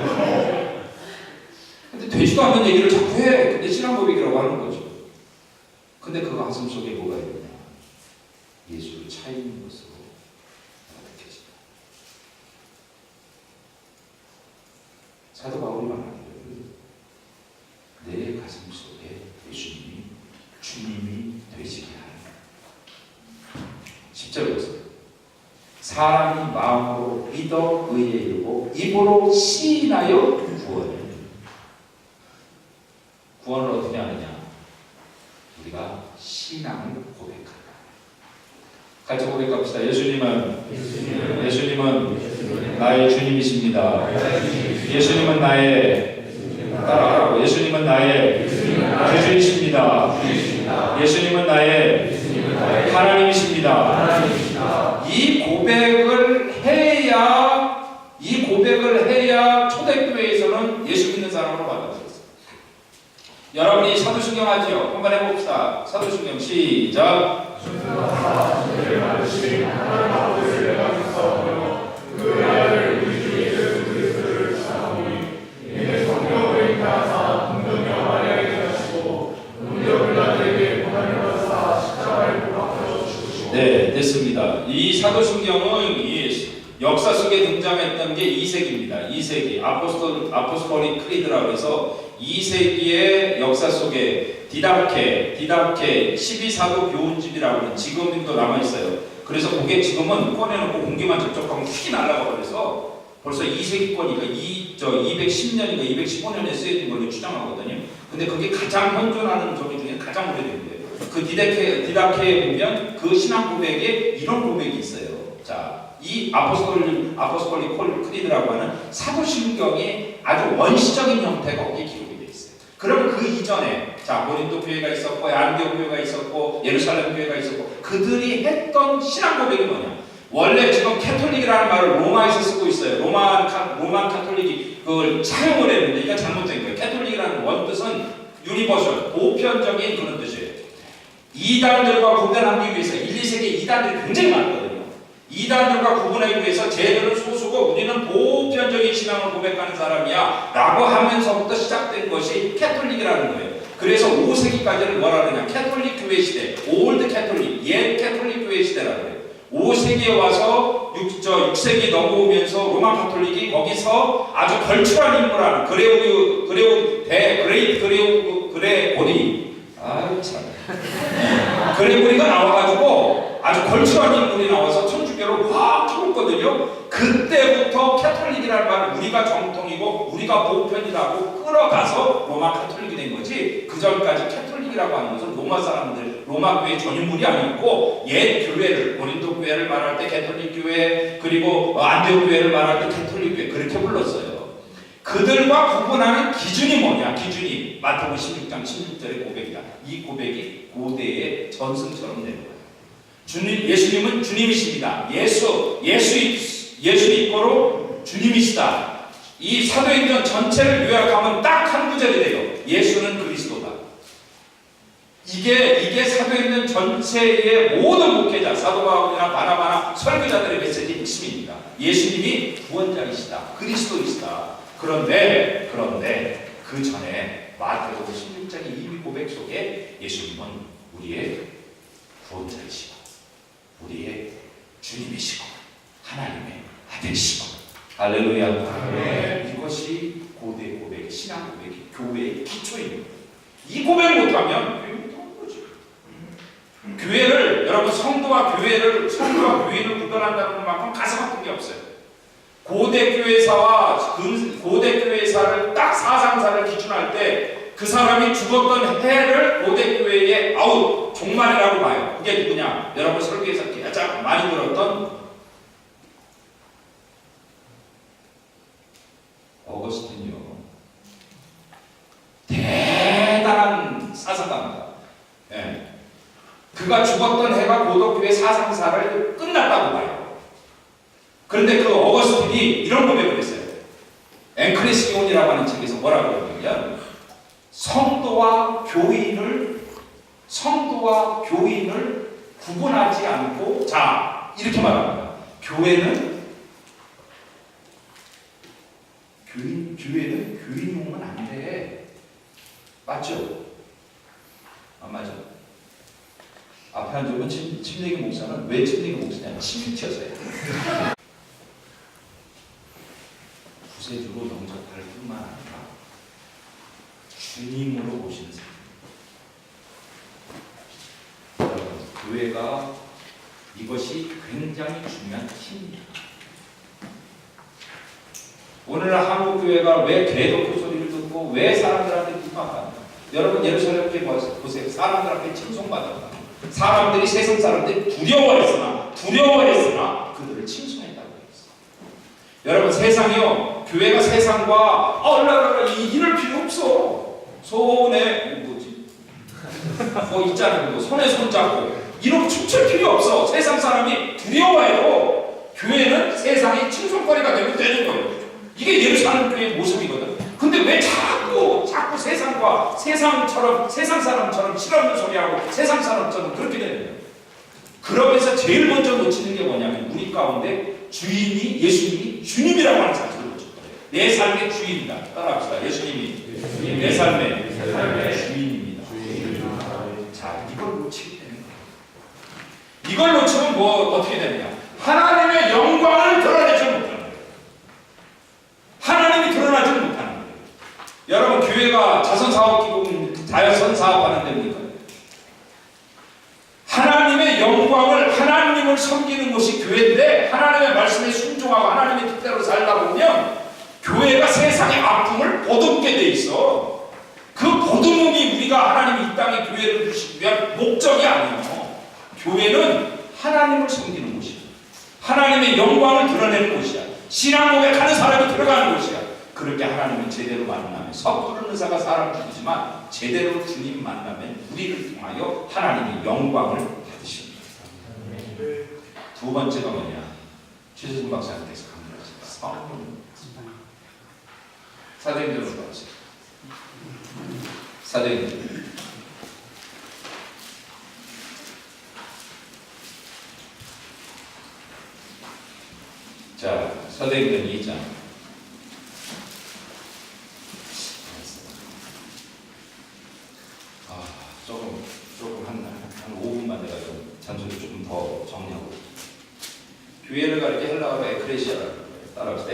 근데 되지도 않는 얘기를 자꾸 해. 근데 신앙 고백이라고 하는 거죠. 근데 그 가슴 속에 뭐가 있느냐? 예수를 차이는 것으로 느껴진다. 사도 바울이 말하기를 내 가슴 속에 예수님이 주님이 되시게 하는 10절에서 사람이 마음으로 믿어 의에 이르고 입으로 시인하여 구원을 어떻게 하느냐? 우리가 신앙을 고백한다. 같이 고백합시다. 예수님은 나의 주님이십니다. 예수님은 나의 따라하라고. 예수님은 나의 주주이십니다. 예수님은 나의 하나님이십니다. 이 고백을 해야 초대교회에서는 예수 믿는 사람으로 받아들였어요. 여러분이 사도신경 하지요? 한번 해봅시다. 사도신경 시작. 네, 됐습니다. 이 사도신경은 이 역사 속에 등장했던 게 2세기입니다. 2세기 아포스톨릭 크리드라고 해서 2세기의 역사 속에 디다케 12사도 교훈집이라고 하는 지금도 남아있어요. 그래서 그게 지금은 꺼내놓고 공기만 접촉하면 휙 날아가 버려서 벌써 2세기권이니까 210년인가 215년에 쓰여진 걸로 추정하거든요. 근데 그게 가장 현존하는 저기 중에 가장 오래된 거예요. 그 디다케에 보면 그 신앙 고백에 이런 고백이 있어요. 자, 이 아포스톨릭 크리드라고 하는 사도신경의 아주 원시적인 형태가 거기에 기록이 되어 있어요. 그럼 그 이전에 자 고린도 교회가 있었고 안디옥 교회가 있었고 예루살렘 교회가 있었고 그들이 했던 신앙 고백이 뭐냐? 원래 지금 캐톨릭이라는 말을 로마에서 쓰고 있어요. 로만 캐톨릭이 그걸 차용을 했는데 이게 잘못된 거예요. 캐톨릭이라는 원뜻은 유니버설, 보편적인 그런 뜻이에요. 이단들과 구분하기 위해서 1, 2세기 이단들이 굉장히 많거든요. 이단들과 구분하기 위해서 쟤들은 소수고 우리는 보편적인 신앙을 고백하는 사람이야 라고 하면서부터 시작된 것이 캐톨릭이라는 거예요. 그래서 5세기까지는 뭐라 그러냐? 캐톨릭 교회 시대, 올드 캐톨릭, 옛 캐톨릭 교회 시대라고 그래요. 5세기에 와서 6세기 넘어오면서 로마 카톨릭이 거기서 아주 걸출한 인물한 그레고리가 나와가지고 아주 걸출한 인물이 나와서 천주교를 확 쳐먹거든요. 그때부터 캐톨릭이라는 말은 우리가 정통이고 우리가 보편이라고 끌어가서 로마 카톨릭이 된 거지. 그 전까지 캐톨릭이라고 하는 것은 로마 사람들, 로마 교회 전인물이 아니었고 옛 교회를, 고린도 교회를 말할 때 캐톨릭 교회, 그리고 안디옥 교회를 말할 때 캐톨릭 교회 그렇게 불렀어요. 그들과 구분하는 기준이 뭐냐? 기준이 마태복음 16장 16절의 고백이다. 이 고백이 고대의 전승처럼 되는 거예요. 예수님은 주님이십니다. 예수 이꼬로 주님이시다. 이 사도행전 전체를 요약하면 딱 한 구절이 돼요. 예수는 그리스도다. 이게 사도행전 전체의 모든 목회자, 사도 바울이나 바나바나 설교자들의 메시지 핵심입니다. 예수님이 구원자이시다. 그리스도이시다. 그런데 그 전에 마태복음 16장의 이 고백 속에 예수님은 우리의 구원자이시고 우리의 주님이시고 하나님의 아들이시고 할렐루야. 네. 이것이 고대 고백, 신앙 고백이 교회의 기초입니다. 이 고백을 못하면 교회 못하는 거지. 교회를 여러분 성도와 교회를 구별한다는 것만큼 가슴 아픈 게 없어요. 고대 교회사를 딱 사상사를 기준할 때 그 사람이 죽었던 해를 고대 교회의 종말이라고 봐요. 그게 누구냐? 여러분 설교에서 가장 많이 들었던 어거스틴이요. 대단한 사상가입니다. 네. 그가 죽었던 해가 고대교회 사상사를 끝났다고 봐요. 그런데 그 어거스틴이 이런 고백을 했어요. 앵크리시온이라고 하는 책에서 뭐라고 그러냐면 성도와 교인을 구분하지 않고 자 이렇게 말합니다. 교회는 교인용은 안 돼. 맞죠? 안 맞아. 앞에 앉으면 침례기 목사는 왜 침례기 목사냐? 침이 튀어서요. 구세주로 영접할 뿐만 아니라 주님으로 모시는 사람. 여러분, 교회가 이것이 굉장히 중요한 힘입니다. 오늘 한국 교회가 왜 개독교 소리를 듣고 왜 사람들한테 비판합니까? 여러분 예루살렘 교회 보세요. 사람들한테 칭송받았다. 사람들이 세상 사람들이 두려워했으나 그들을 칭송했다고 했어요. 여러분 세상이요. 교회가 세상과 이럴 필요 없어. 손에 있잖아요. 손에 손 잡고 이렇게 춤출 필요 없어. 세상 사람이 두려워해도 교회는 세상이 칭송거리가 되면 되는 거예요. 이게 예루살렘 교회의 모습이거든. 근데 왜 자꾸 세상 사람처럼 실없는 소리하고 세상 사람처럼 그렇게 되는 거예요. 그러면서 제일 먼저 놓치는 게 뭐냐면 우리 가운데 예수님이 주님이라고 하는 사실을 놓쳤거든요. 내 삶의 주인이다. 따라합시다. 예수님이 내 삶의 주인입니다. 자, 이걸 놓치게 되는 거예요. 이걸 놓치면 어떻게 되느냐? 하나님의 영광을 드러내지 못하는 거예요. 하나님이 드러나지 못하는 거예요. 여러분 교회가 자선 사업하는 데입니까? 하나님의 영광을 하나님을 섬기는 것이 교회인데 하나님의 말씀에 순종하고 하나님의 뜻대로 살다 보면 교회는 하나님을 섬기는 곳이야. 하나님의 영광을 드러내는 곳이야. 신앙 고백하는 사람이 들어가는 곳이야. 그렇게 하나님을 제대로 만나면 섣부른 의사가 사람 죽이지만 제대로 주님 만나면 우리를 통하여 하나님의 영광을 받으십니다. 두 번째가 뭐냐? 최수준 박사님께서 강조하신 성령. 사도행전으로 가보세요. 사도행전. 자, 사도행전 2장. 조금 한 5분만 내가 좀 잔소리 조금 더 정리하고. 교회를 가리켜 헬라어로 에클레시아라는 거예요. 따라합시다.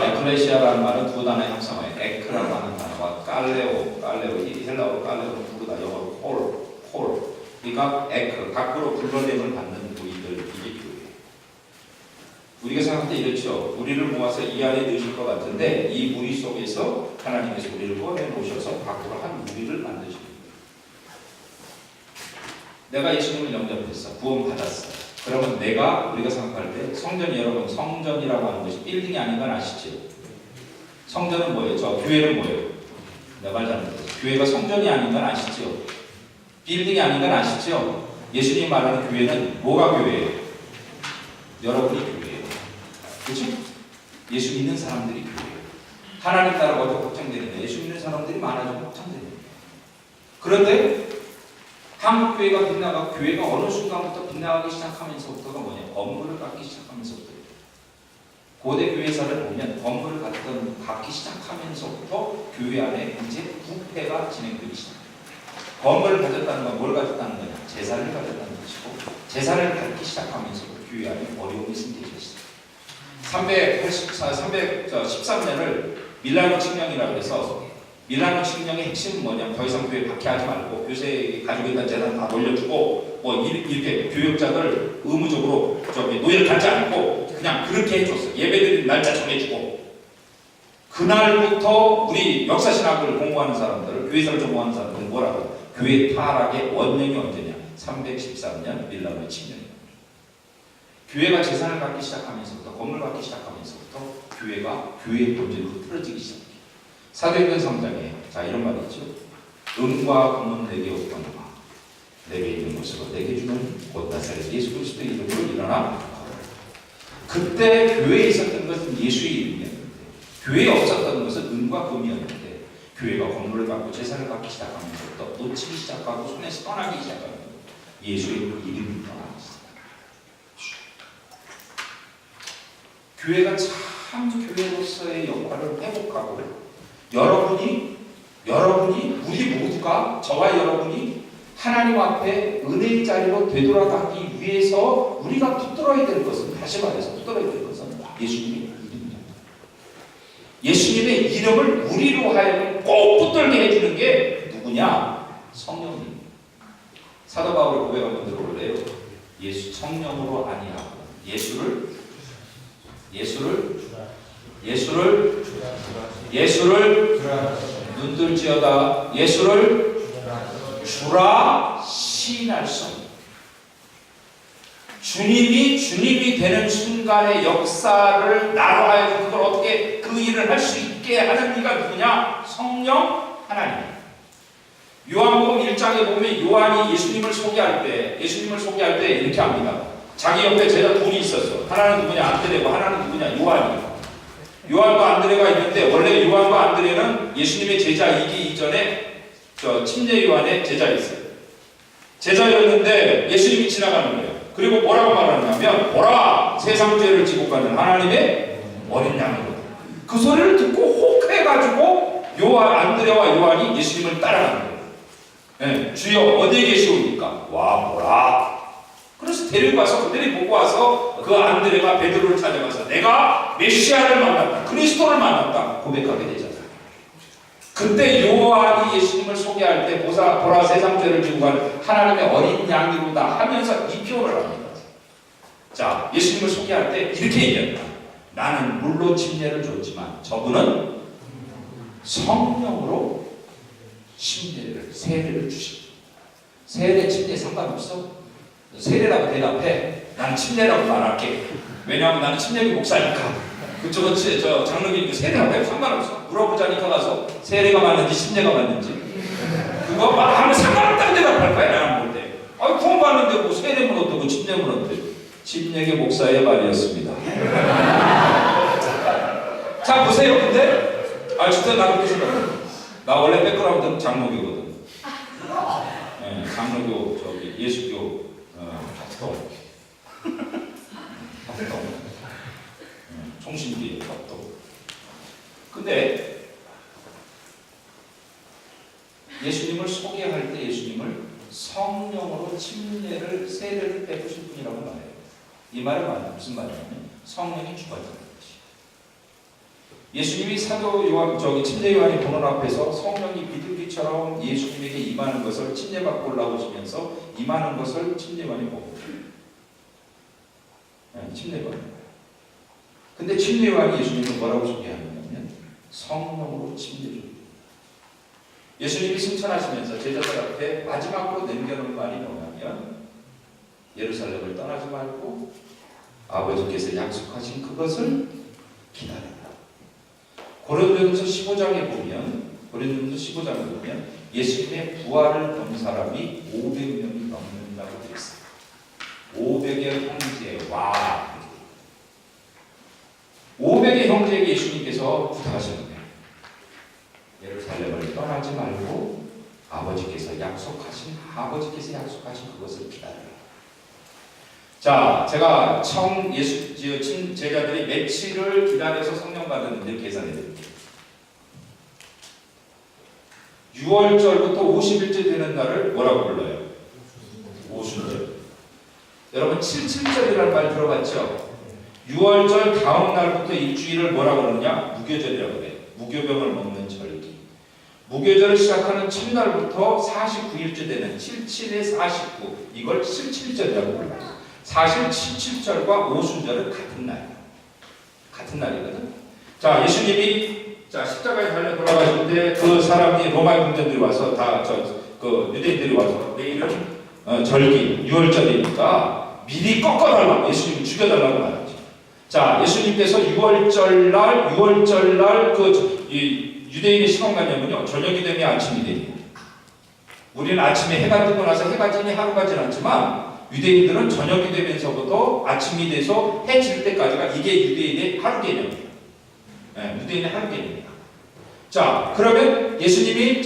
에클레시아라는 말은 두 단어의 합성어예요. 에크라고 하는 단어와 깔레오, 이 헬라어로 깔레오는 부르다, 영어로 콜. 그러니까 에크, 밖으로 불러냄을 받는 우리들, 이게 교회예요. 우리가 생각할 때 이렇죠. 우리를 모아서 이 안에 넣으실 것 같은데 이 무리 속에서 하나님께서 우리를 꺼내놓으셔서 밖으로 한 무리를 만드십니다. 내가 예수님을 영접했어. 구원받았어. 그러면 우리가 생각할 때 성전이, 여러분, 성전이라고 하는 것이 빌딩이 아닌 건 아시죠? 성전은 뭐예요? 저 교회는 뭐예요? 내가 말 잘못했어요. 교회가 성전이 아닌 건 아시죠? 빌딩이 아닌 건 아시죠? 예수님 말하는 교회는 뭐가 교회예요? 여러분이 교회예요. 그렇죠? 예수 믿는 사람들이 교회예요. 하나님 따라가도 확장되는 거예요. 예수 믿는 사람들이 많아지고 확장되는 거예요. 그런데 한국 교회가 빗나가고 교회가 어느 순간부터 빗나가기 시작하면서부터가 뭐냐? 건물을 갖기 시작하면서부터. 고대 교회사를 보면 건물을 갖기 시작하면서부터 교회 안에 이제 부패가 진행되기 시작합니다. 건물을 가졌다는 건 뭘 가졌다는 거냐? 제사를 가졌다는 것이고, 제사를 갖기 시작하면서부터 교회 안에 어려움이 생기기 시작합니다. 313년을 밀라노 칙령이라고 해서, 밀라노 칙령의 핵심은 뭐냐면 더 이상 교회 박해하지 말고 교세 가지고 있는 재산 다 돌려주고 이렇게 교역자들 의무적으로 노예를 갖지 않고 그냥 그렇게 해줬어요. 예배드리는 날짜 정해주고. 그날부터 우리 역사신학을 공부하는 사람들, 교회사를 전공하는 사람들은 뭐라고? 교회 타락의 원령이 언제냐? 313년 밀라노 칙령입니다. 교회가 재산을 갖기 시작하면서부터, 건물 갖기 시작하면서부터 교회의 본질로 흐트러지기 시작합니다. 사도행전 3장에 자 이런 말이 있죠. 은과 금은 내게 없거니와 내게 있는 것으로 내게 주는 곧 나사렛 예수 그리스도의 이름으로 일어나. 그때 교회에 있었던 것은 예수의 이름이었는데, 교회에 없었던 것은 은과 금이었는데, 교회가 건물을 갖고 재산을 갖기 시작하면서부터 놓치기 시작하고 손에서 떠나기 시작하면 예수의 그 이름이 떠나기 시작합니다. 교회가 참 교회로서의 역할을 회복하고, 여러분이 우리 모두가, 저와 여러분이 하나님 앞에 은혜의 자리로 되돌아가기 위해서 우리가 붙들어야 될 것은, 다시 말해서 붙들어야 될 것은 예수님의 이름입니다. 예수님의 이름을 우리로 하여금 꼭 붙들게 해주는 게 누구냐? 성령님. 사도 바울의 고백 한번 들어볼래요? 예수 성령으로 아니하고 예수를 눈들지어다. 예수를 주라 시인할 수 없는, 주님이 되는 순간의 역사를 나로 하여금 그걸 어떻게 그 일을 할 수 있게 하는 이가 누구냐? 성령 하나님. 요한복음 1장에 보면 요한이 예수님을 소개할 때 이렇게 합니다. 자기 옆에 제자 둘이 있었어. 하나는 누구냐? 안드레고, 하나는 누구냐? 요한이. 요한과 안드레가 있는데, 원래 요한과 안드레는 예수님의 제자이기 이전에 침례 요한의 제자였어요. 제자였는데 예수님이 지나가는 거예요. 그리고 뭐라고 말하냐면, 보라, 세상 죄를 지고 가는 하나님의 어린 양이로다. 그 소리를 듣고 혹해가지고 안드레와 요한이 예수님을 따라가는 거예요. 네, 주여 어디에 계시옵니까? 와 보라. 그래서 데리고 가서 그들이 보고 와서 그 안드레가 베드로를 찾아가서 내가 메시아를 만났다, 그리스도를 만났다 고백하게 되잖아요. 그때 요한이 예수님을 소개할 때 보라 세상 죄를 지고 간 하나님의 어린 양이로다 하면서 이 표현을 합니다. 자, 예수님을 소개할 때 이렇게 얘기합니다. 나는 물로 침례를 줬지만 저분은 성령으로 세례를 주십니다. 세례 침례 상관없어? 세례라고 대답해. 난 침례라고 말할게. 왜냐하면 나는 침례교 목사니까. 그쪽은 저 장로교니까 세례라고 해도 상관없어. 물어보자니까 가서 세례가 맞는지 침례가 맞는지 그거 아무 상관없다고 대답할 거야. 나는 볼 때. 아, 구원 받는데 뭐 세례면 어떻고 침례면 어때요? 침례교 목사의 말이었습니다. 자 보세요. 근데 진짜 나 그렇게 생각해. 나 원래 백그라운드는 장로교거든. 네, 장로교 저기 예수교 합동. 총신기의 합동. 근데 예수님을 소개할 때 예수님을 성령으로 침례를 세례를 베푸신 분이라고 말해요. 이 말은 무슨 말이냐면 성령이 주관자는 것이. 예수님이 사도 요한 침례 요한의 보는 앞에서 성령이 비둘기처럼 예수님에게 임하는 것을 침례받고 올라오시면서 임하는 것을 침례 요한이 보고 침례 요한. 근데 침례 요한이 예수님을 뭐라고 소개하느냐면 성령으로 침례 줍니다. 예수님이 승천하시면서 제자들 앞에 마지막으로 남겨놓은 말이 뭐냐면 예루살렘을 떠나지 말고 아버지께서 약속하신 그것을 기다려라. 고린도전서 15장에 보면 예수님의 부활을 본 사람이 500명이 넘는다고 되어 있어요. 500의 형제와 500의 형제에게 예수님께서 부탁하셨는데 예루살렘을 떠나지 말고 아버지께서 약속하신 그것을 기다려라. 자, 제가 제자들이 며칠을 기다려서 성령 받았는데 계산해 드릴게요. 6월절부터 50일째 되는 날을 뭐라고 불러요? 오순절. 여러분 77절이라는 말 들어봤죠? 6월절 다음 날부터 일주일을 뭐라고 그러느냐? 무교절이라고 해요. 무교병을 먹는 절기. 무교절을 시작하는 첫날부터 49일째 되는 77에 49 이걸 77절이라고 불러요. 사실 77절과 오순절은 같은 날이거든. 자, 예수님이 십자가에 달려 돌아가시는데 그 사람이 로마 군대들이 와서 유대인들이 와서 내일은 절기 6월절이니까 미리 꺾어달라고 예수님이 죽여달라고 말하죠. 자, 예수님께서 6월절 유대인의 시간관념은요, 저녁이 되면 아침이 되니. 우리는 아침에 해가 뜨고 나서 해가 지니 하루가 지났지만 유대인들은 저녁이 되면서부터 아침이 돼서 해 질 때까지가 이게 유대인의 하루 개념이에요. 유대인의 하루 개념이에요. 자, 그러면 예수님이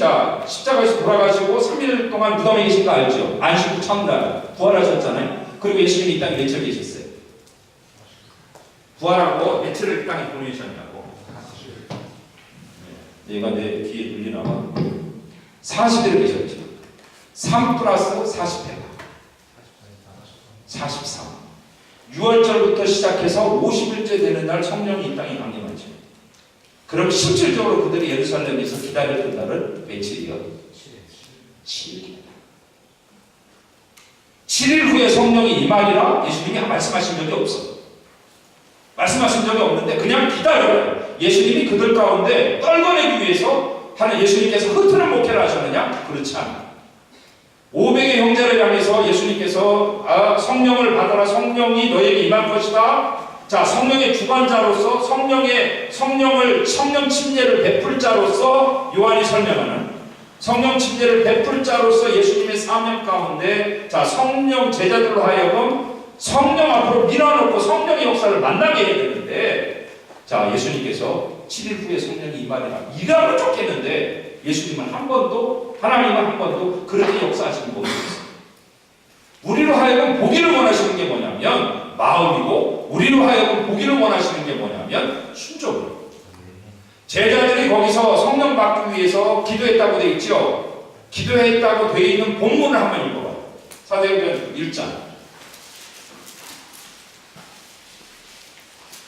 십자가에서 돌아가시고 3일 동안 무덤에 계신 거 알죠? 안식 후 첫날 부활하셨잖아요. 그리고 예수님이 이 땅에 며칠 계셨어요? 부활하고 며칠을 이 땅에 보내셨냐고. 얘가 내 귀에 눌리나 봐. 40일을 계셨죠. 3 플러스 40회가 43. 6월절부터 시작해서 50일째 되는 날 성령이 이 땅에 강림하죠. 그럼 실질적으로 그들이 예루살렘에서 기다렸던 날은 며칠이요? 7일. 7일 후에 성령이 임하리라 예수님이 말씀하신 적이 없어. 말씀하신 적이 없는데 그냥 기다려요. 예수님이 그들 가운데 떨궈내기 위해서 하는 예수님께서 흩트는 목회를 하셨느냐? 그렇지 않아요. 500의 형제를 향해서 예수님께서 성령을 받아라. 성령이 너에게 임할 것이다. 자, 성령의 주관자로서 성령 침례를 베풀 자로서 요한이 설명하는 성령 침례를 베풀 자로서 예수님의 사명 가운데 성령 제자들로 하여금 성령 앞으로 밀어놓고 성령의 역사를 만나게 해야 되는데 예수님께서 7일 후에 성령이 임하리라 이라면 좋겠는데 예수님은 하나님은 한 번도 그렇게 역사하시는 법이 없어요. 우리로 하여금 보기를 원하시는 게 뭐냐면 마음이고 우리로 하여금 보기를 원하시는 게 뭐냐면 순종이에요. 제자들이 거기서 성령 받기 위해서 기도했다고 되어 있죠. 기도했다고 되어 있는 본문을 한번 읽어봐요. 사도행전 1장.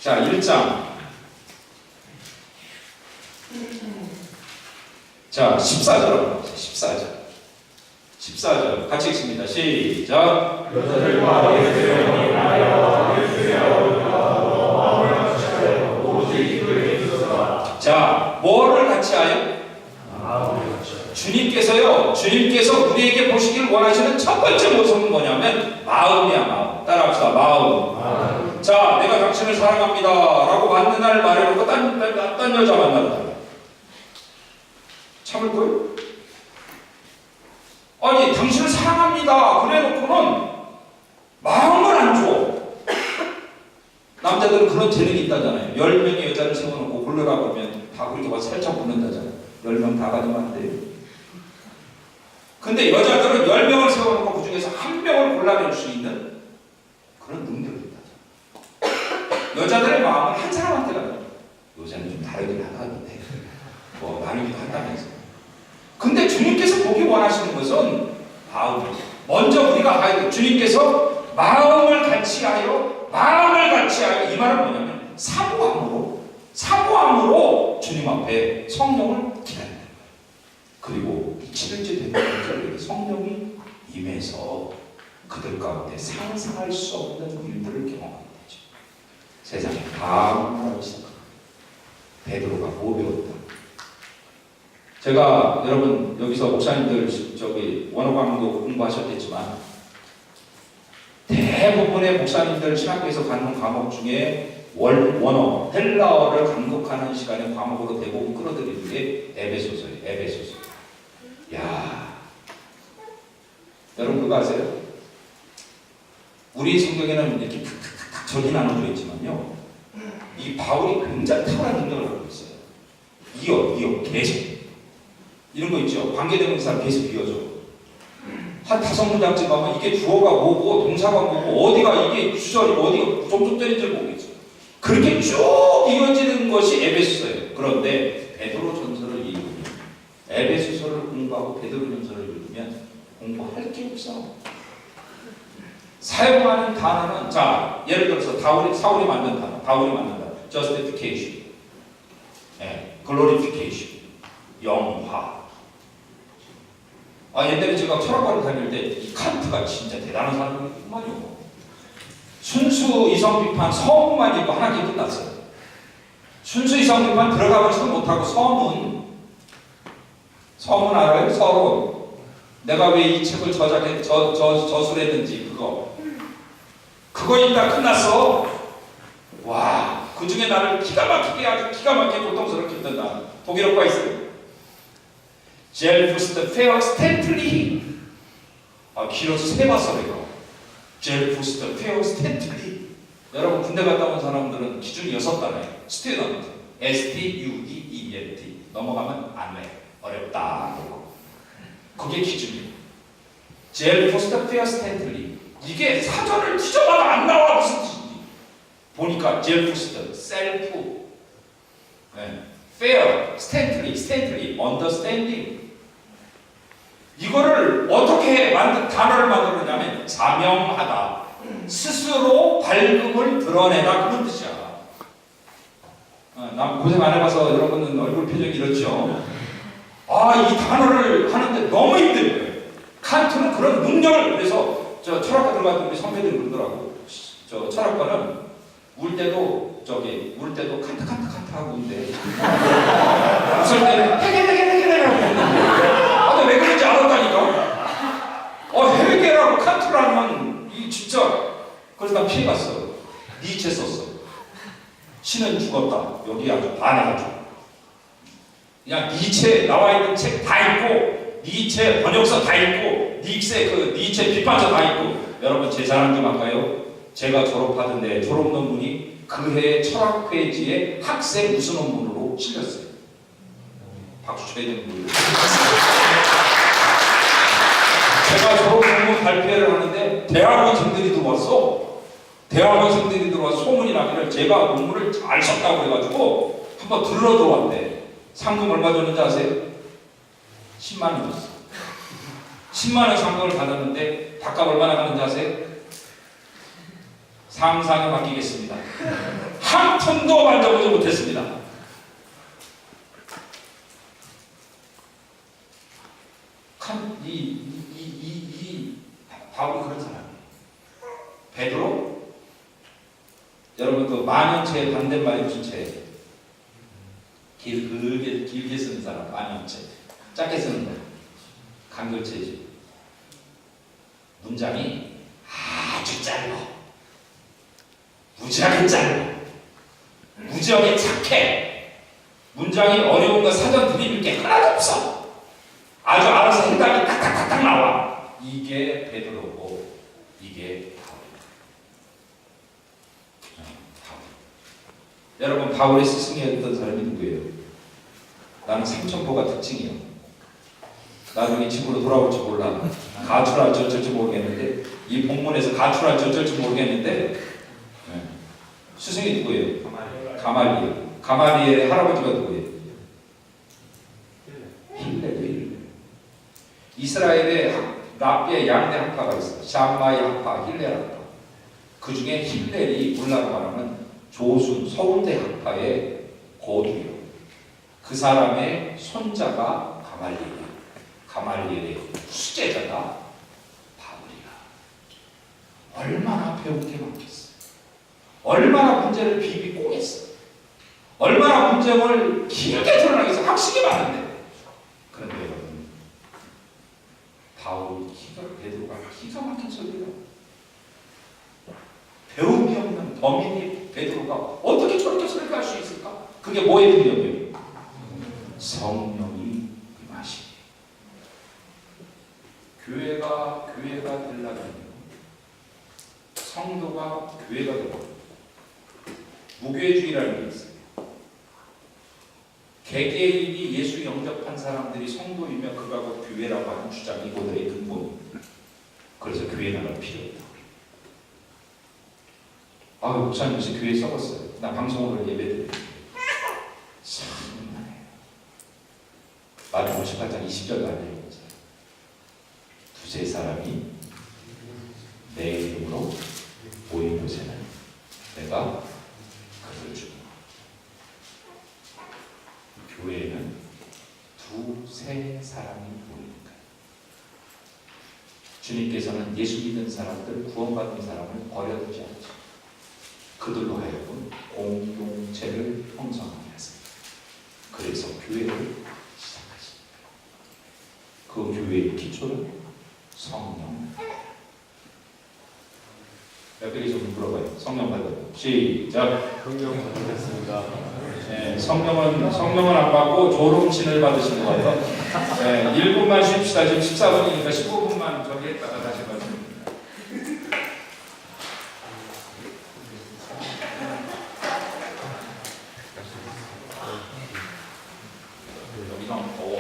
자, 1장. 자, 14절. 14절. 같이 읽습니다. 시작. 여자들과 예수의 영이 나여 예수의 마음을 같이 하여 오직 이들에게 있었다. 자, 뭐를 같이 하여? 마음을 같이 하여. 주님께서요, 주님께서 우리에게 보시길 원하시는 첫 번째 모습은 뭐냐면 마음이야. 마음. 따라합시다. 마음. 자, 내가 당신을 사랑합니다 라고 맞는 날 말해놓고 딴 여자 만난다. 참을 거예요? 아니, 당신을 사랑합니다 그래놓고는 마음을 안 줘. 남자들은 그런 재능이 있다잖아요. 10명의 여자를 세워놓고 골라라 그러면 다 그렇게 와서 살짝 보낸다잖아요. 10명 다 가지면 안 돼요. 근데 여자들은 10명을 세워놓고 그 중에서 한 명을 골라낼 수 있는 그런 능력이 있다. 여자들의 마음은 한 사람한테 가요. 요새는 좀 다르긴 하다는데 뭐 나누기도 한다면서. 근데 주님께서 보기 원하시는 것은 마음. 먼저 우리가 주님께서 마음을 같이 하여 이 말은 뭐냐면 사모함으로 주님 앞에 성령을 기다린다. 그리고 7일째 되는 절에 성령이 임해서 그들 가운데 상상할 수 없는 일들을 경험하게 되죠. 세상에 방황하기 시작합니다. 베드로가 뭐 배웠다? 제가 여러분 여기서 목사님들 원어 강도 공부하셨겠지만 대부분의 목사님들 신학교에서 갖는 과목 중에 원어, 헬라어를 강독하는 시간의 과목으로 대부분 끌어들이는 게 에베소서예요. 에베소서. 야, 여러분 그거 아세요? 우리 성경에는 이렇게 탁탁탁 절이 나눠져 있지만요, 이 바울이 굉장히 탁월한 능력을 갖고 있어요. 이어, 계속. 이런 거 있죠. 관계대명사를 계속 이어줘. 한 5문장쯤 가면 이게 주어가 뭐고 동사가 뭐고 어디가 이게 주절이 어디가 종속절인지 모르겠어요. 그렇게 쭉 이어지는 것이 에베소서예요. 그런데 베드로전서를 읽으면, 에베소서를 공부하고 베드로전서를 읽으면 공부할 게 없어. 사용하는 단어는, 자, 예를 들어서 사울이 만든 단어, 바울이 만든 단어, justification, glorification, 영화. 옛날에 제가 철학과를 다닐 때 이 칸트가 진짜 대단한 사람이구만요. 순수 이성 비판 서문만 읽고 한 학기 끝났어요. 순수 이성 비판 들어가보지도 못하고 서문 알아요? 서론. 내가 왜 이 책을 저술했는지 그거 읽다 끝났어. 와, 그 중에 나를 기가 막히게 고통스럽게 했던 단어 독일어가 있어요. 젤푸스트페어스텐틀리. 길어서 3봤어 내가. 젤푸스트페어스텐틀리. 여러분 군대 갔다 온 사람들은 기준이 6단어예요. 스튜던트, STUDENT. 넘어가면 안 해. 어렵다. 그게 기준이에요. 젤푸스트페어스텐틀리. 이게 사전을 뒤져봐도 안 나와. 무슨 뜻인지 보니까 젤푸스트, 셀프, fair, stantly, understanding. 이거를 어떻게 단어를 만들었냐면 자명하다, 스스로 밝음을 드러내다, 그런 뜻이야. 난 고생 안 해봐서 여러분은 얼굴 표정이 이렇죠. 이 단어를 하는데 너무 힘들어요. 칸트는 그런 능력을, 그래서 저 철학과 들어갔던 우리 선배들이 그러더라고. 저 철학과는 울 때도 칸트 하고 있는데 웃을 때는 헤게라고 했는데 근데 왜 그런지 알았다니까. 헤게라고 칸트라는 이 진짜. 그래서 난 피해갔어. 니체 썼어. 신은 죽었다. 여기 아주 반해가지고 그냥 니체 나와 있는 책 다 읽고, 니체 번역서 다 읽고, 니체 비판서 다 읽고. 여러분 제 자랑 좀 할까요? 제가 졸업하던데 졸업 논문이 그해 철학 페이지에 학생 우수 논문으로 실렸어요. 박수 쳐야 되는 거예요. 제가 졸업 논문 발표를 하는데 대학원생들이 들어와서 소문이 나기를 제가 논문을 잘 썼다고 해가지고 한번 들어왔대. 상금 얼마 줬는지 아세요? 10만 원 줬어. 10만 원 상금을 받았는데 밥값 얼마나 가는지 아세요? 상상에 맡기겠습니다. 한 푼도 만져보지 못했습니다. 바울이 그런 사람이에요. 베드로? 여러분 그 만연체의 반대말이 무슨 체예요? 길게 쓰는 사람, 만연체. 짧게 쓰는 거예요. 간글체지. 문장이 아주 짧아. 무지하게 짧아. 무지하게 착해. 문장이 어려운 거 사전 드립일 게 하나도 없어. 아주 알아서 해답이 딱딱딱딱 나와. 이게 베드로고 이게 바울. 여러분, 바울의 스승이었던 사람이 누구예요? 나는 삼천포가 특징이야. 나중에 집으로 돌아올지 몰라. 가출할지 어쩔지 모르겠는데, 이 본문에서 가출할지 어쩔지 모르겠는데, 스승이 누구예요? 가말리엘. 가말리엘의 할아버지가 누구예요? 힐레. 이스라엘의 랍비의 양대 학파가 있어. 샴마이 학파, 힐렐 학파. 그 중에 힐렐이 우리나라 말하면 조순, 서울대 학파의 고두요. 그 사람의 손자가 가말리엘. 가말리엘의 수제자가 바울이야. 얼마나 배운 게 많겠어. 얼마나 문제를 비비 꼬겠어. 얼마나 문제를 길게 드러나겠어. 학식이 많은데. 그런데 여러분, 바울 베드로가 기가 막힌 소리예요. 배움이 없는 범인이 베드로가 어떻게 저렇게 설교할 수 있을까? 그게 뭐의 능력이에요? 성령이 임하시니. 교회가 되려면 성도가 교회가 되고 무교회주의라는 게 있어요. 개개인이 예수 영접한 사람들이 성도이며 그거하고 교회라고 하는 주장이 이들의 근본이에요. 그래서 교회 나갈 필요 없다. 목사님 요새 교회 썩었어요. 나 방송으로 예배드려요. 참 만해요. 마태복음 18장 20절도 안 돼요. 두세 사람이 내 이름으로 모인 곳에는 내가 그를 주고. 교회는 두세 사람이 모이는 거예요. 주님께서는 예수 믿는 사람들, 구원받은 사람을 버려두지 않죠. 그들로 하여금 공동체를 형성하게 하세요. 그래서 교회를 시작하십니다. 그 교회의 기초는 성령. 여기 좀 물어봐요. 성령 받아요. 시작. 성령 받으셨습니다. 네, 성령은 안 받고 조롱신을 받으신 것 같아요. 네, 1분만 쉽시다. 지금 14분이니까 15분만 저기 했다가 다시 가죠. 여기가 더워.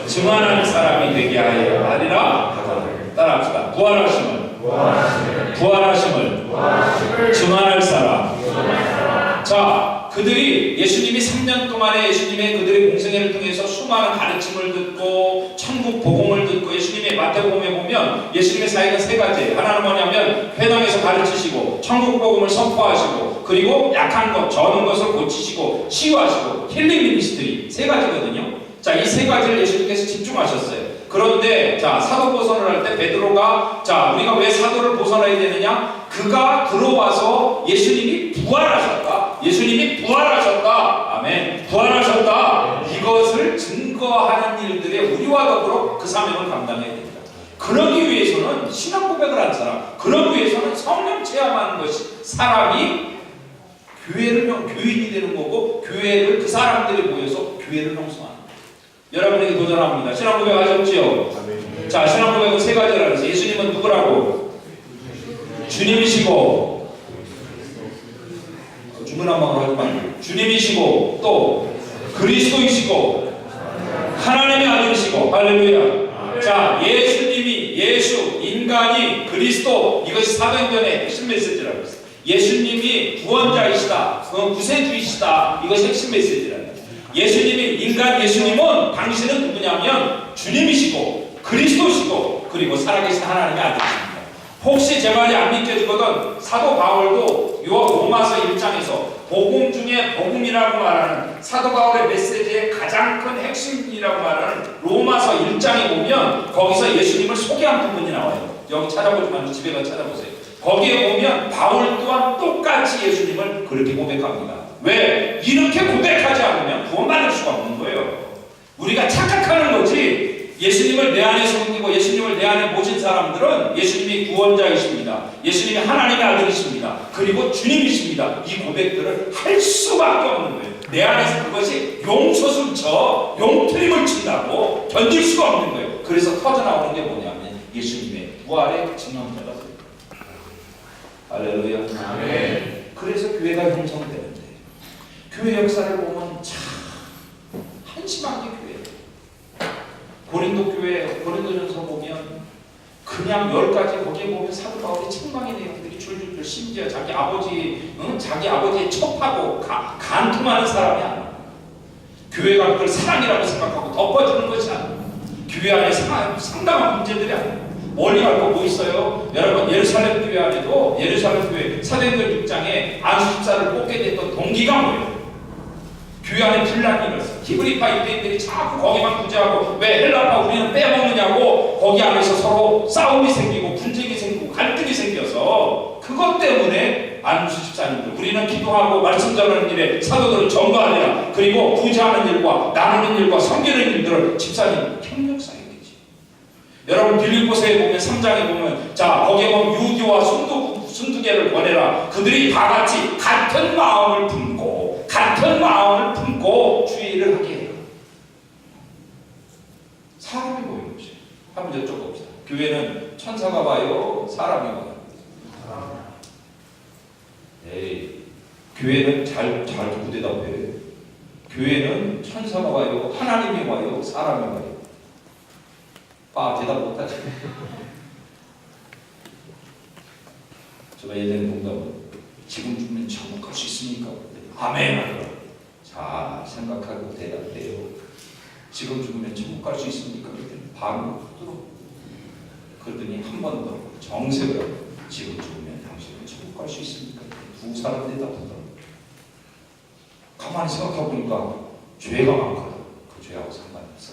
증언하는 사람이 되게 하리라. 따라합시다. 부활하심을 증언할 사람. 자, 그들이 예수님이 3년 동안에 예수님의 그들의 공생애를 통해서 수많은 가르침을 듣고 천국 복음을 듣고 예수님의 마태복음에 보면 예수님의 사역은 세 가지예요. 하나는 뭐냐면 회당에서 가르치시고 천국 복음을 선포하시고 그리고 약한 것, 저는 것을 고치시고 치유하시고 힐링 미니스트리 세 가지거든요. 자, 이 세 가지를 예수님께서 집중하셨어요. 그런데 자, 사도 보선을 할 때 베드로가 자, 우리가 왜 사도를 보선해야 되느냐? 그가 들어와서 예수님이 부활하셨다. 아멘. 부활하셨다. 이것을 증거하는 일들에 우리와 더불어 그 사명을 감당해야 됩니다. 그러기 위해서는 신앙 고백을 한 사람, 그러기 위해서는 성령 체험하는 것이 사람이 교인이 되는 거고 교회를 그 사람들이 모여서 교회를 형성하는 거예요. 여러분에게 도전합니다. 신앙 고백 하셨지요? 자, 신앙 고백은 세 가지라고 해서 예수님은 누구라고? 주님이시고 중문한방으로 하지 말고 주님이시고 또 그리스도이시고 하나님의 아들이시고 할렐루야. 자, 예수, 인간이 그리스도 이것이 사도행전의 핵심 메시지라고 했어요. 예수님이 구원자이시다, 구세주이시다 이것이 핵심 메시지라고. 예수님이 인간 예수님은 당신은 누구냐면 주님이시고 그리스도시고 그리고 살아계신 하나님의 아들이십니다. 혹시 제 말이 안 믿겨지거든 사도 바울도 로마서 1장에서 복음 중에 복음이라고 말하는 사도 바울의 메시지의 가장 큰 핵심이라고 말하는 로마서 1장에 보면 거기서 예수님을 소개한 부분이 나와요. 여기 찾아보지 말고 집에 가서 찾아보세요. 거기에 보면 바울 또한 똑같이 예수님을 그렇게 고백합니다. 왜? 이렇게 고백하지 않으면 구원받을 수가 없는 거예요. 우리가 착각하는 거지. 예수님을 내 안에 섬기고 예수님을 내 안에 모신 사람들은 예수님이 구원자이십니다. 예수님이 하나님의 아들이십니다. 그리고 주님이십니다. 이 고백들을 할 수밖에 없는 거예요. 내 안에서 그것이 용솟을 쳐 용트림을 친다고 견딜 수가 없는 거예요. 그래서 터져나오는 게 뭐냐면 예수님의 부활의 증언자가 돼요. 할렐루야. 아멘. 그래서 교회가 형성되는데 교회 역사를 보면 참 한심한 게 교회예요. 고린도 교회, 고린도전서 보면 그냥 10가지 거기에 보면 사도 바울의 책망의 내용들이 줄줄줄 심지어 자기 아버지의 첩하고 간통하는 사람이 아니야. 교회가 그걸 사랑이라고 생각하고 덮어주는 것이 아니야. 교회 안에 상당한 문제들이 아니야. 멀리 갈 거 뭐 있어요? 여러분 예루살렘 교회 안에도 예루살렘 교회 사도행전 6장에 안수 집사를 뽑게 됐던 동기가 뭐예요? 교회 안에 분란이 일었어. 히브리파 유대인들이 자꾸 거기만 구제하고 왜 헬라파 우리는 빼먹느냐고 거기 안에서 서로 싸움이 생기고 분쟁이 생기고 갈등이 생겨서 그것 때문에 안수 집사님들 우리는 기도하고 말씀 전하는 일에 사도들을 전도하느라 그리고 구제하는 일과 나누는 일과 섬기는 일들을 집사님 협력사에 계지. 여러분 빌립보서에 보면 3장에 보면 자 거기에 보면 유디와 순두개를 보내라. 그들이 다 같이 같은 마음을 품고 주의 일을 하게 해요. 사람이 모이는 것이에요. 한번 여쭤봅시다. 교회는 천사가 와요? 사람이 와요? 에이, 교회는 잘 듣고 대답해. 교회는 천사가 와요? 하나님이 와요? 사람이 와요? 대답 못하지. 제가 예전에 농담은 지금 죽으면 천국 갈 수 있습니까? 아멘 하더라고요. 자 생각하고 대답해요. 지금 죽으면 천국 갈 수 있습니까? 그랬더니 바로 들어. 그랬더니 한 번 더 정색을 하고 지금 죽으면 당신은 천국 갈 수 있습니까? 두 사람 대답하더라고요. 가만히 생각해보니까 죄가 많거든. 그 죄하고 상관없어.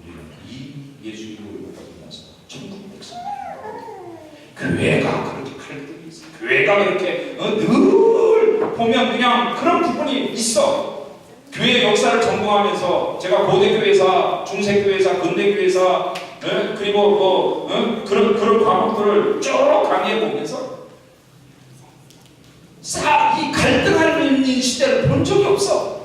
우리는 이 예수 이름을 받으면서 천국 백성이에요. 교회가 그렇게 갈등이 있어. 교회가 그렇게 늘 보면 그냥 그런 부분이 있어. 교회 역사를 전공하면서 제가 고대교회사, 중세교회사, 근대교회사 그리고 그런 과목들을 쭉 강의해 보면서 이 갈등하는 시대를 본 적이 없어.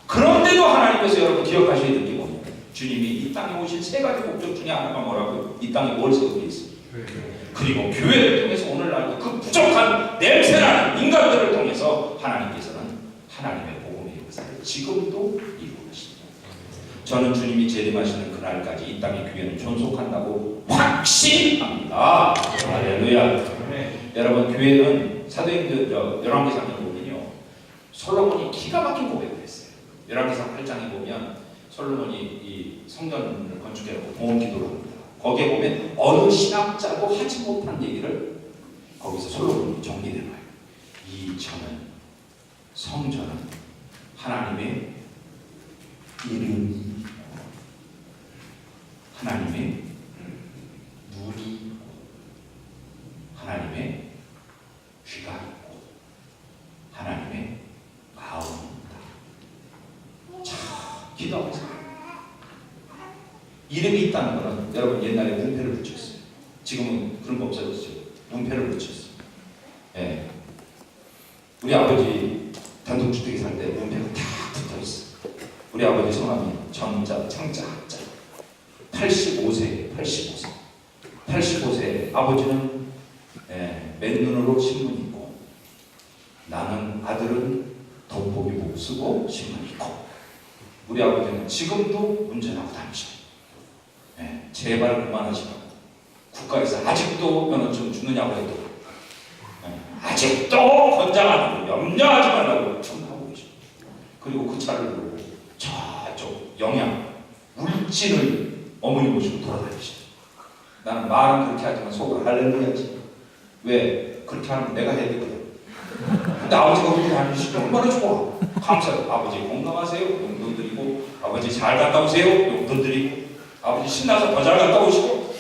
그런데도 하나님께서 여러분 기억하셔야 될 게 뭐냐면 주님이 이 땅에 오신 세 가지 목적 중에 하나가 뭐라고요? 이 땅에 뭘 세우고 있어요? 그리고 교회를 통해서 오늘날 그 부족한 냄새나는 인간들을 통해서 하나님께서는 하나님의 복음의 역사를 지금도 이루고 계십니다. 저는 주님이 재림하시는 그날까지 이 땅의 교회는 존속한다고 확신합니다. 할렐루야. 여러분 교회는 사도행전 11계상에 보면요 솔로몬이 기가 막힌 고백을 했어요. 11계상 8장에 보면 솔로몬이 이 성전을 건축해놓고 봉헌 기도를 합니다. 거기에 보면 어느 신학자도 하지 못한 얘기를 거기서 솔로몬이 정리해놔요. 이 전은 성전은 하나님의 이름이 하나님의 눈이 하나님의 귀가 있고 하나님의 마음입니다. 자, 기도하면서 이름이 있다는 것은 여러분 옛날에 문패를 붙였어요. 지금은 그런 거 없어졌죠. 문패를 붙였어요. 예. 우리 아버지 단독주택에 살 때 문패가 다 붙어있어. 우리 아버지 성함이 정자, 창자, 학자. 85세 아버지는 맨눈으로 신문 읽고 나는 아들은 돋보기복 쓰고 신문 읽고 우리 아버지는 지금도 운전하고 다니셔요. 제발 그만하시라고 국가에서 아직도 면허증 주느냐고 해도 아직도 권장하고 염려하지 말라고 청하고 계셔. 그리고 그 차를 몰고 저쪽 영양 울진을 어머니 모시고 돌아다니시죠. 나는 말은 그렇게 하지만 속으로 할렐루야지. 왜? 그렇게 하면 내가 해야 되거든. 근데 아버지가 그렇게 다니시면 얼마나 좋아. 감사해요. 아버지 건강하세요. 용돈 드리고 아버지 잘 갔다 오세요. 용돈 드리고 아버지 신나서 더 잘 갔다 오시고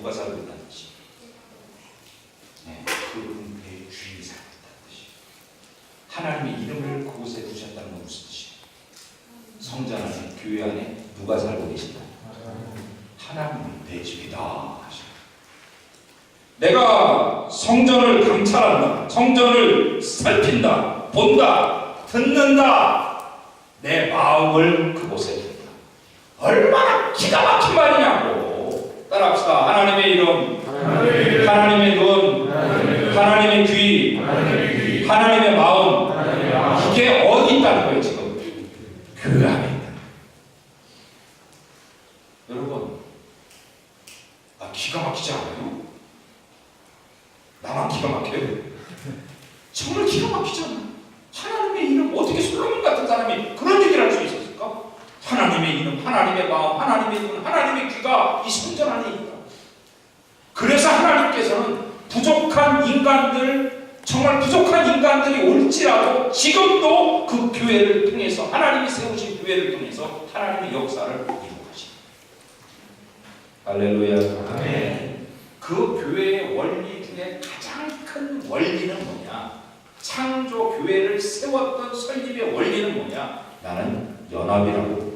누가 살고 있다는 뜻이에요. 네, 그 은혜의 주인이 살고 있다는 뜻이에요. 하나님의 이름을 그곳에 두셨다는 건 무슨 뜻이에요? 성전 안에, 교회 안에 누가 살고 계신다? 하나님은 내 집이다. 내가 성전을 감찰한다. 성전을 살핀다. 본다. 듣는다. 내 마음을 그곳에 둔다. 얼마나 기가 막힌 말이냐고. 따라합시다. 하나님의 이름, 하나님의 눈, 하나님의 귀, 하나님의 마음. 이게 어디 있다는 거예요 지금? 교회 안에 있다. 여러분, 기가 막히지 않아요? 나만 기가 막혀요? 정말 기가 막히잖아. 하나님의 이름, 어떻게 솔로몬 같은 사람이 그런 얘기를 할 수 있었을까? 하나님의 이름, 하나님의 마음, 하나님의 눈, 하나님의 귀가 이 성전 안에 있다. 그래서 하나님께서는 부족한 인간들, 정말 부족한 인간들이 올지라도 지금도 그 교회를 통해서, 하나님이 세우신 교회를 통해서 하나님의 역사를 이루어가십니다. 할렐루야. 아멘. 그 교회의 원리 중에 가장 큰 원리는 뭐냐? 창조 교회를 세웠던 설립의 원리는 뭐냐? 나는 연합이라고.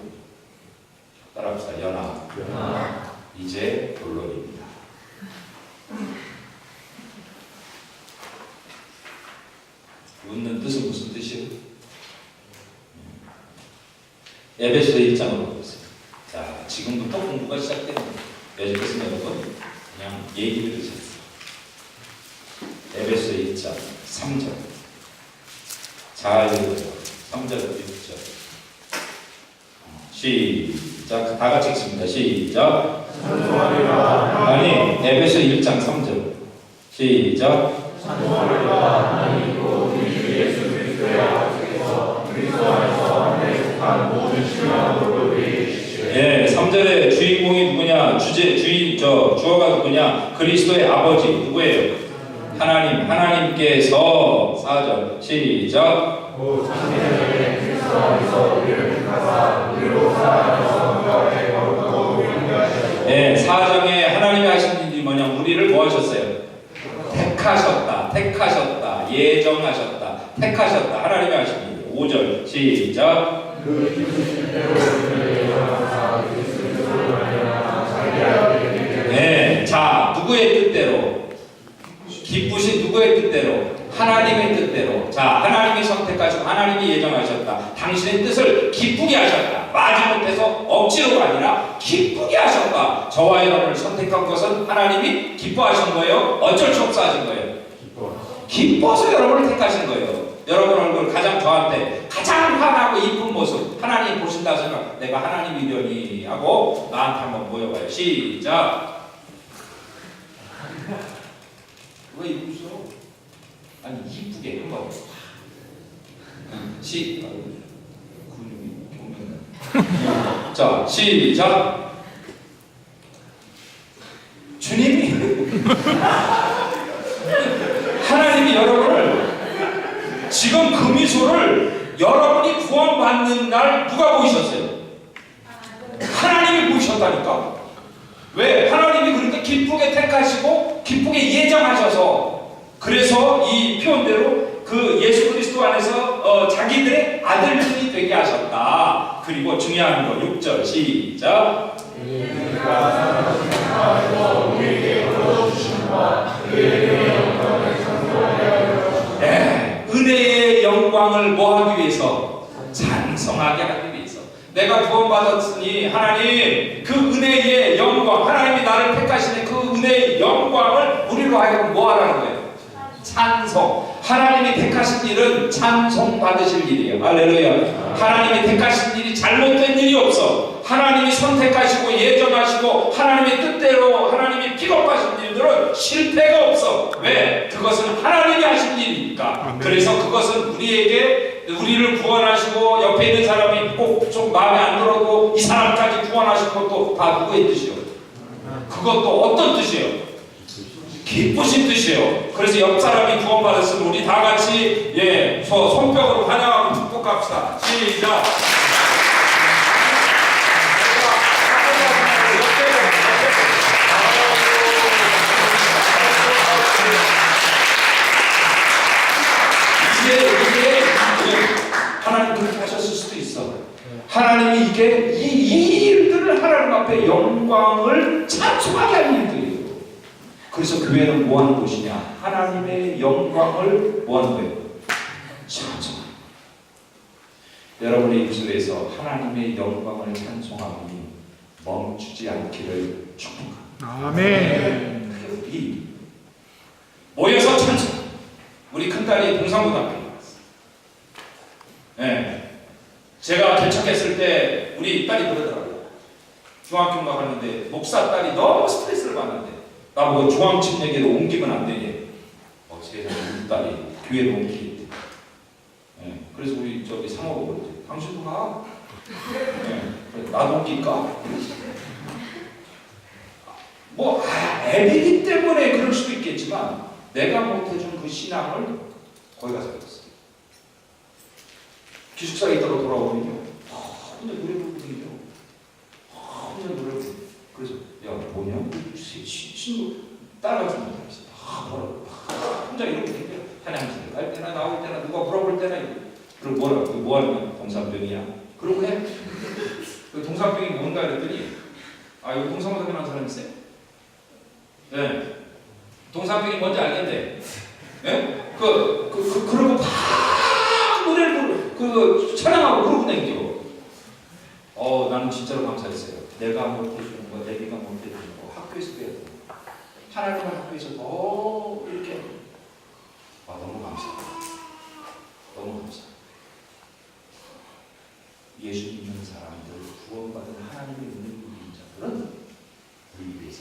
따라합시다. 연합. 이제 본론입니다. 웃는 뜻은 무슨 뜻이에요? 에베소 1장으로 보겠습니다. 자, 지금부터 공부가 시작됩니다. 여기까지는 여러분 그냥 얘기를 드셨어요. 에베소 1장 3절. 잘 읽어요. 3절, 6절. 시작. 다 같이 읽습니다. 시작. 아니, 에베소 1장 3절. 시작. 하나님이고 우리 주 예수 그리스도의 아버지께서 그리스도 안에서 하늘에 속한 모든 신령한 돌들이 예, 3절에 주인공이 누구냐? 주어가 누구냐? 그리스도의 아버지 누구예요? 하나님, 하나님께서 4절 시작. 창세전에 그리스도 안에서 우리를 택하사 우리로 살아가서 그가에 거룩하고 위대하시고 예, 4장에 하나님이 하신 일이 뭐냐? 우리를 뭐 하셨어요? 택하셨다, 택하셨다, 예정하셨다, 택하셨다. 하나님이 하신 일. 5절 시작. 그 기쁘신 대로 우리를 예정하사 그리스도로 말미암아 자기 아들에게 네, 자, 누구의 뜻대로? 기쁘신 누구의 뜻대로? 하나님의 뜻대로. 자, 하나님이 선택하시고 하나님이 예정하셨다. 당신의 뜻을 기쁘게 하셨다. 마지못해서 억지로가 아니라 기쁘게 하셨다. 저와 여러분을 선택한 것은 하나님이 기뻐하신 거예요? 어쩔 수 없어 하신 거예요? 기뻐서 여러분을 택하신 거예요. 여러분 얼굴 가장 저한테 가장 환하고 이쁜 모습 하나님 보신다 생각. 내가 하나님이려니 하고 나한테 한번 모여봐요. 시작. 왜 웃어? 아니 이쁘게 한번. 근육이 경면. 자 시작. 주님이 하나님이 여러분을 지금 그 미소를 여러분이 구원받는 날 누가 보이셨어요? 하나님이 보이셨다니까. 왜? 하나님이 그렇게 기쁘게 택하시고 기쁘게 예정하셔서 그래서 이 표현대로 그 예수 그리스도 안에서 자기들의 아들들이 되게 하셨다. 그리고 중요한 거 6절 시작. 네, 은혜의 영광을 뭐 하기 위해서? 찬송하게 하기 위해서. 내가 구원받았으니 하나님 그 은혜의 영광, 하나님이 나를 택하시는 그 은혜의 영광을 우리로 하여금 뭐 하라는 거예요? 찬송. 하나님이 택하신 일은 찬송 받으실 일이에요. 할렐루야. 하나님이 택하신 일이 잘못된 일이 없어. 하나님이 선택하시고 예정하시고 하나님의 뜻대로 하나님이 픽업하신 일들은 실패가 없어. 왜? 그것은 하나님이 하신 일이니까. 그래서 그것은 우리를 구원하시고 옆에 있는 사람이 꼭 좀 마음에 안 들어도 이 사람까지 구원하신 것도 다 누구의 뜻이요? 그것도 어떤 뜻이에요? 기쁘신 뜻이에요. 그래서 옆 사람이 구원받았으면 우리 다 같이 손뼉으로 환영하고 축복합시다. 시작. 이렇게 이 일들을 하나님 앞에 영광을 찬송하게 하는 일들이에요. 그래서 교회는 뭐 하는 곳이냐? 하나님의 영광을 뭐 하는 거예요? 찬송하는 거예요. 여러분의 입술에서 하나님의 영광을 찬송함이 멈추지 않기를 축복합니다. 아멘. 우리 모여서 찬송. 우리 큰딸이 동산고등학교에 갔어요. 네. 제가 개척했을 때 우리 딸이 그러더라고요. 중학교인가 갔는데 목사 딸이 너무 스트레스를 받는데 나보고 중앙집 얘기로 옮기면 안 되게. 세상에 우리 딸이 교회로 옮기겠대. 네. 그래서 우리 저기 사모가 그러지. 당신도 가. 네. 나도 옮길까? 뭐 애비기 때문에 그럴 수도 있겠지만 내가 못해준 그 신앙을 거기 가서 배웠어요. 기숙사에 있다가 돌아오면요 혼자 노래 부르거든요. 혼자 노래 부르고 그래서 야 뭐냐? 신도 따라가지 못하겠어. 뭐라고 혼자 이러고 있는데 찬양지를 갈 때나 나올 때나 누가 물어볼 때나 그리고 뭐라고 뭐 하는 동산병이야? 그러고 해. 그 동산병이 뭔가 그랬더니 이거 동산고등학교 나온 사람 있어요? 네. 동산병이 뭔지 알겠네. 네? 그러고 막 노래를 찬양하고 그러고 다니죠. 나는 진짜로 감사했어요. 내가 못해주는 거, 내가 못해주는 거, 학교에서도 해야 돼. 하나님의 학교에서 더 이렇게. 너무 감사해요. 너무 감사해요. 예수 믿는 사람들, 구원받은 하나님의 은혜를 믿는 자들은 우리 위해서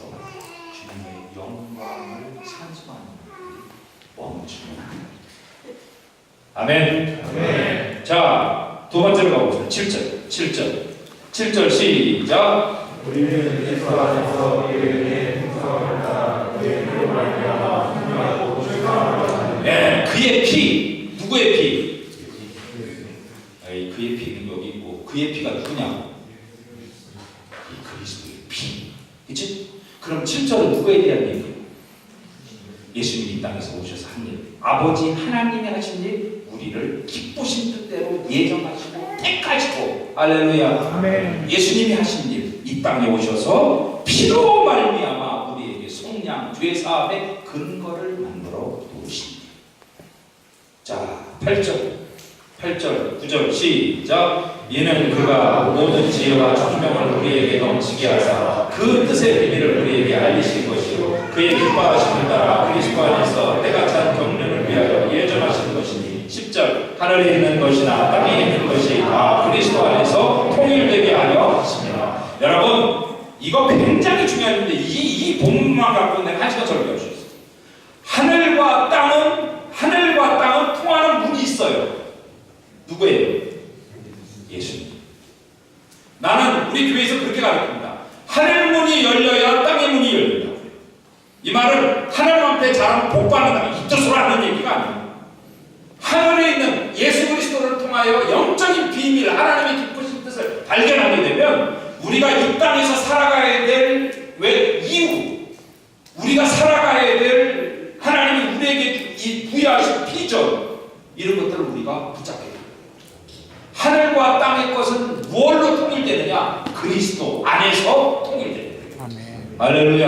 주님의 영광을 찬송하는 것들이 멈추는 아멘. 아멘. 자, 두 번째로 가보죠. 7절 시작. 우리는 그리스도 안에서 그의 풍성을 따라 그의 피로 말미암아 승리하고 즐거움을 받는 네, 그의 피. 누구의 피? 그의 피는 여기 있고 그의 피가 누구냐? 이 그리스도의 피. 그치? 그럼 7절은 누구에 대한 얘기예요? 예수님이 이 땅에서 오셔서 한 일. 아버지 하나님이 하신 일, 우리를 기쁘신 뜻대로 예정하시고 택하시고 할렐루야. 아멘. 예수님이 하신 일, 이 땅에 오셔서 피로 말미암아 우리에게 속량, 죄사함의 근거를 만들어 놓으신 일. 자, 8절, 9절 시작. 이는 그가 모든 지혜와 총명을 우리에게 넘치게 하사 그 뜻의 비밀을 우리에게 알리신 것이요 그의 기뻐하심을 따라 그리스도 안에서 때가 찬 경륜을 위하여 예정하신 것이니. 10절. 하늘에 있는 것이나 땅에 있는 것이 다 그리스도 안에서 통일되게 하려 하십니다. 여러분, 이거 굉장히 중요한 일인데 이 본문만 갖고 내가 한 시간 설교할 수 있어요. 하늘과 땅은 통하는 문이 있어요. 누구예요? 예수님. 나는 우리 교회에서 그렇게 가르칩니다. 하늘 문이 열려야 땅의 문이 열린다. 이 말은 하나님 앞에 잘하면 복 받는다, 이 뜻으로 하는 얘기가 아니에요. 하늘에 있는 예수 그리스도를 통하여 영적인 비밀, 하나님의 기쁘신 뜻을 발견하게 되면 우리가 이 땅에서 살아가야 될 이유, 우리가 살아가야 될 하나님이 우리에게 부여하신 비전, 이런 것들을 우리가 붙잡게 됩니다. 하늘과 땅의 것은 무엇로 통일되느냐? 그리스도 안에서 통일되는 거예요. 할렐루야.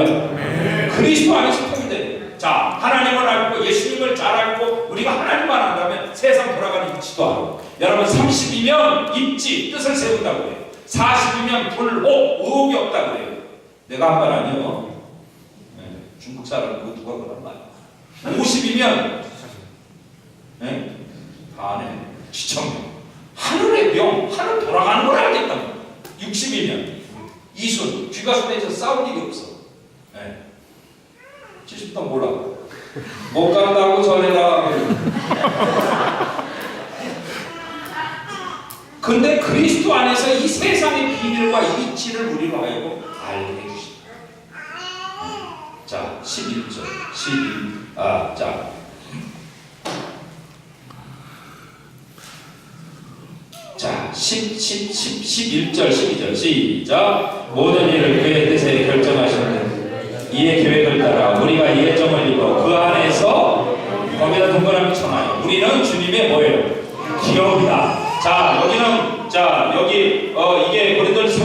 그리스도 안에서 통일되는. 자, 하나님을 알고 예수님을 잘 알고 우리가 하나님만 안다면 세상 돌아가는 입지도 알고. 여러분 30이면 입지 뜻을 세운다고 해요. 40이면 불혹 의혹이 없다고 해요. 내가 한 말 아니에요. 네, 중국 사람 그 누가 그런 말. 50이면 네? 안에 지청명. 하늘의 명, 하늘 돌아가는 걸 알겠다고. 60이면 이순, 귀가 순해서 싸울 일이 없어. 네. 70도 몰라. 못 간다고 전해라. 근데 그리스도 안에서 이 세상의 비밀과 이치를 우리로 하여금 알게 해주십니다. 자, 11절. 자, 11절, 12절 시작. 모든 일을 그의 뜻에 결정하시는 이의 계획을 따라 우리가 예정을 입어 그 안에서 거기다 동그라미 쳐놔요. 우리는 주님의 뭐예요? 기업이다. 자, 여기는 여기 이게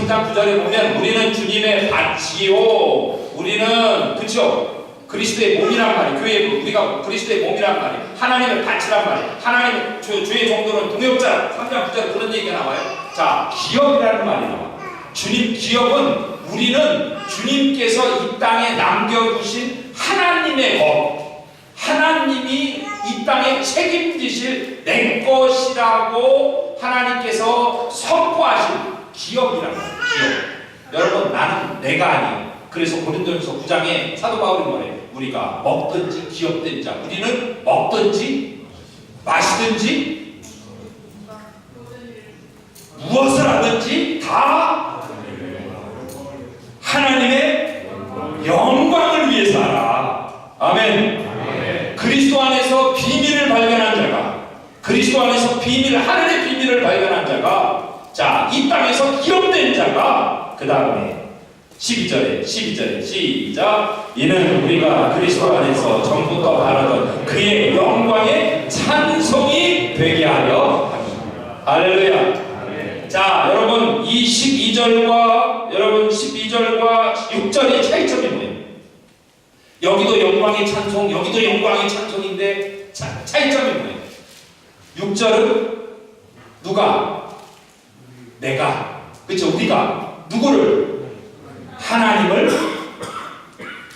3장 9절에 보면 우리는 주님의 밭이요 우리는 그쵸 그리스도의 몸이란 말이에요. 교회 우리가 그리스도의 몸이란 말이에요. 하나님의 밭이란 말이에요. 하나님의 주의 종도는 동역자 3장 9절에 그런 얘기가 나와요. 자 기업이라는 말이 나와요. 주님 기업은 우리는 주님께서 이 땅에 남겨두신 하나님의 법 하나님이 이 땅에 책임지실 내 것이라고 하나님께서 선포하신 기업이라는 거예요. 기업. 여러분 나는 내가 아니에요. 그래서 고린도전서 9장에 사도 바울이 뭐래요? 우리가 먹든지 기업된 자 우리는 먹든지 마시든지 무엇을 하든지 다 하나님의 영광을 위해서 하라. 아멘. 그리스도 안에서 비밀을 발견한 자가 그리스도 안에서 하늘의 비밀을 발견한 자가 자, 이 땅에서 기업된 자가 그 다음에 12절에 시작 이는 우리가 그리스도 안에서 전부터 바라던 그의 영광의 찬송이 되게 하려 합니다. 할렐루야. 자 여러분 이 12절과 6절의 차이점이 뭐예요? 여기도 영광의 찬송 여기도 영광의 찬송인데 차이점이 뭐예요? 6절은 누가? 내가 그쵸 우리가 누구를?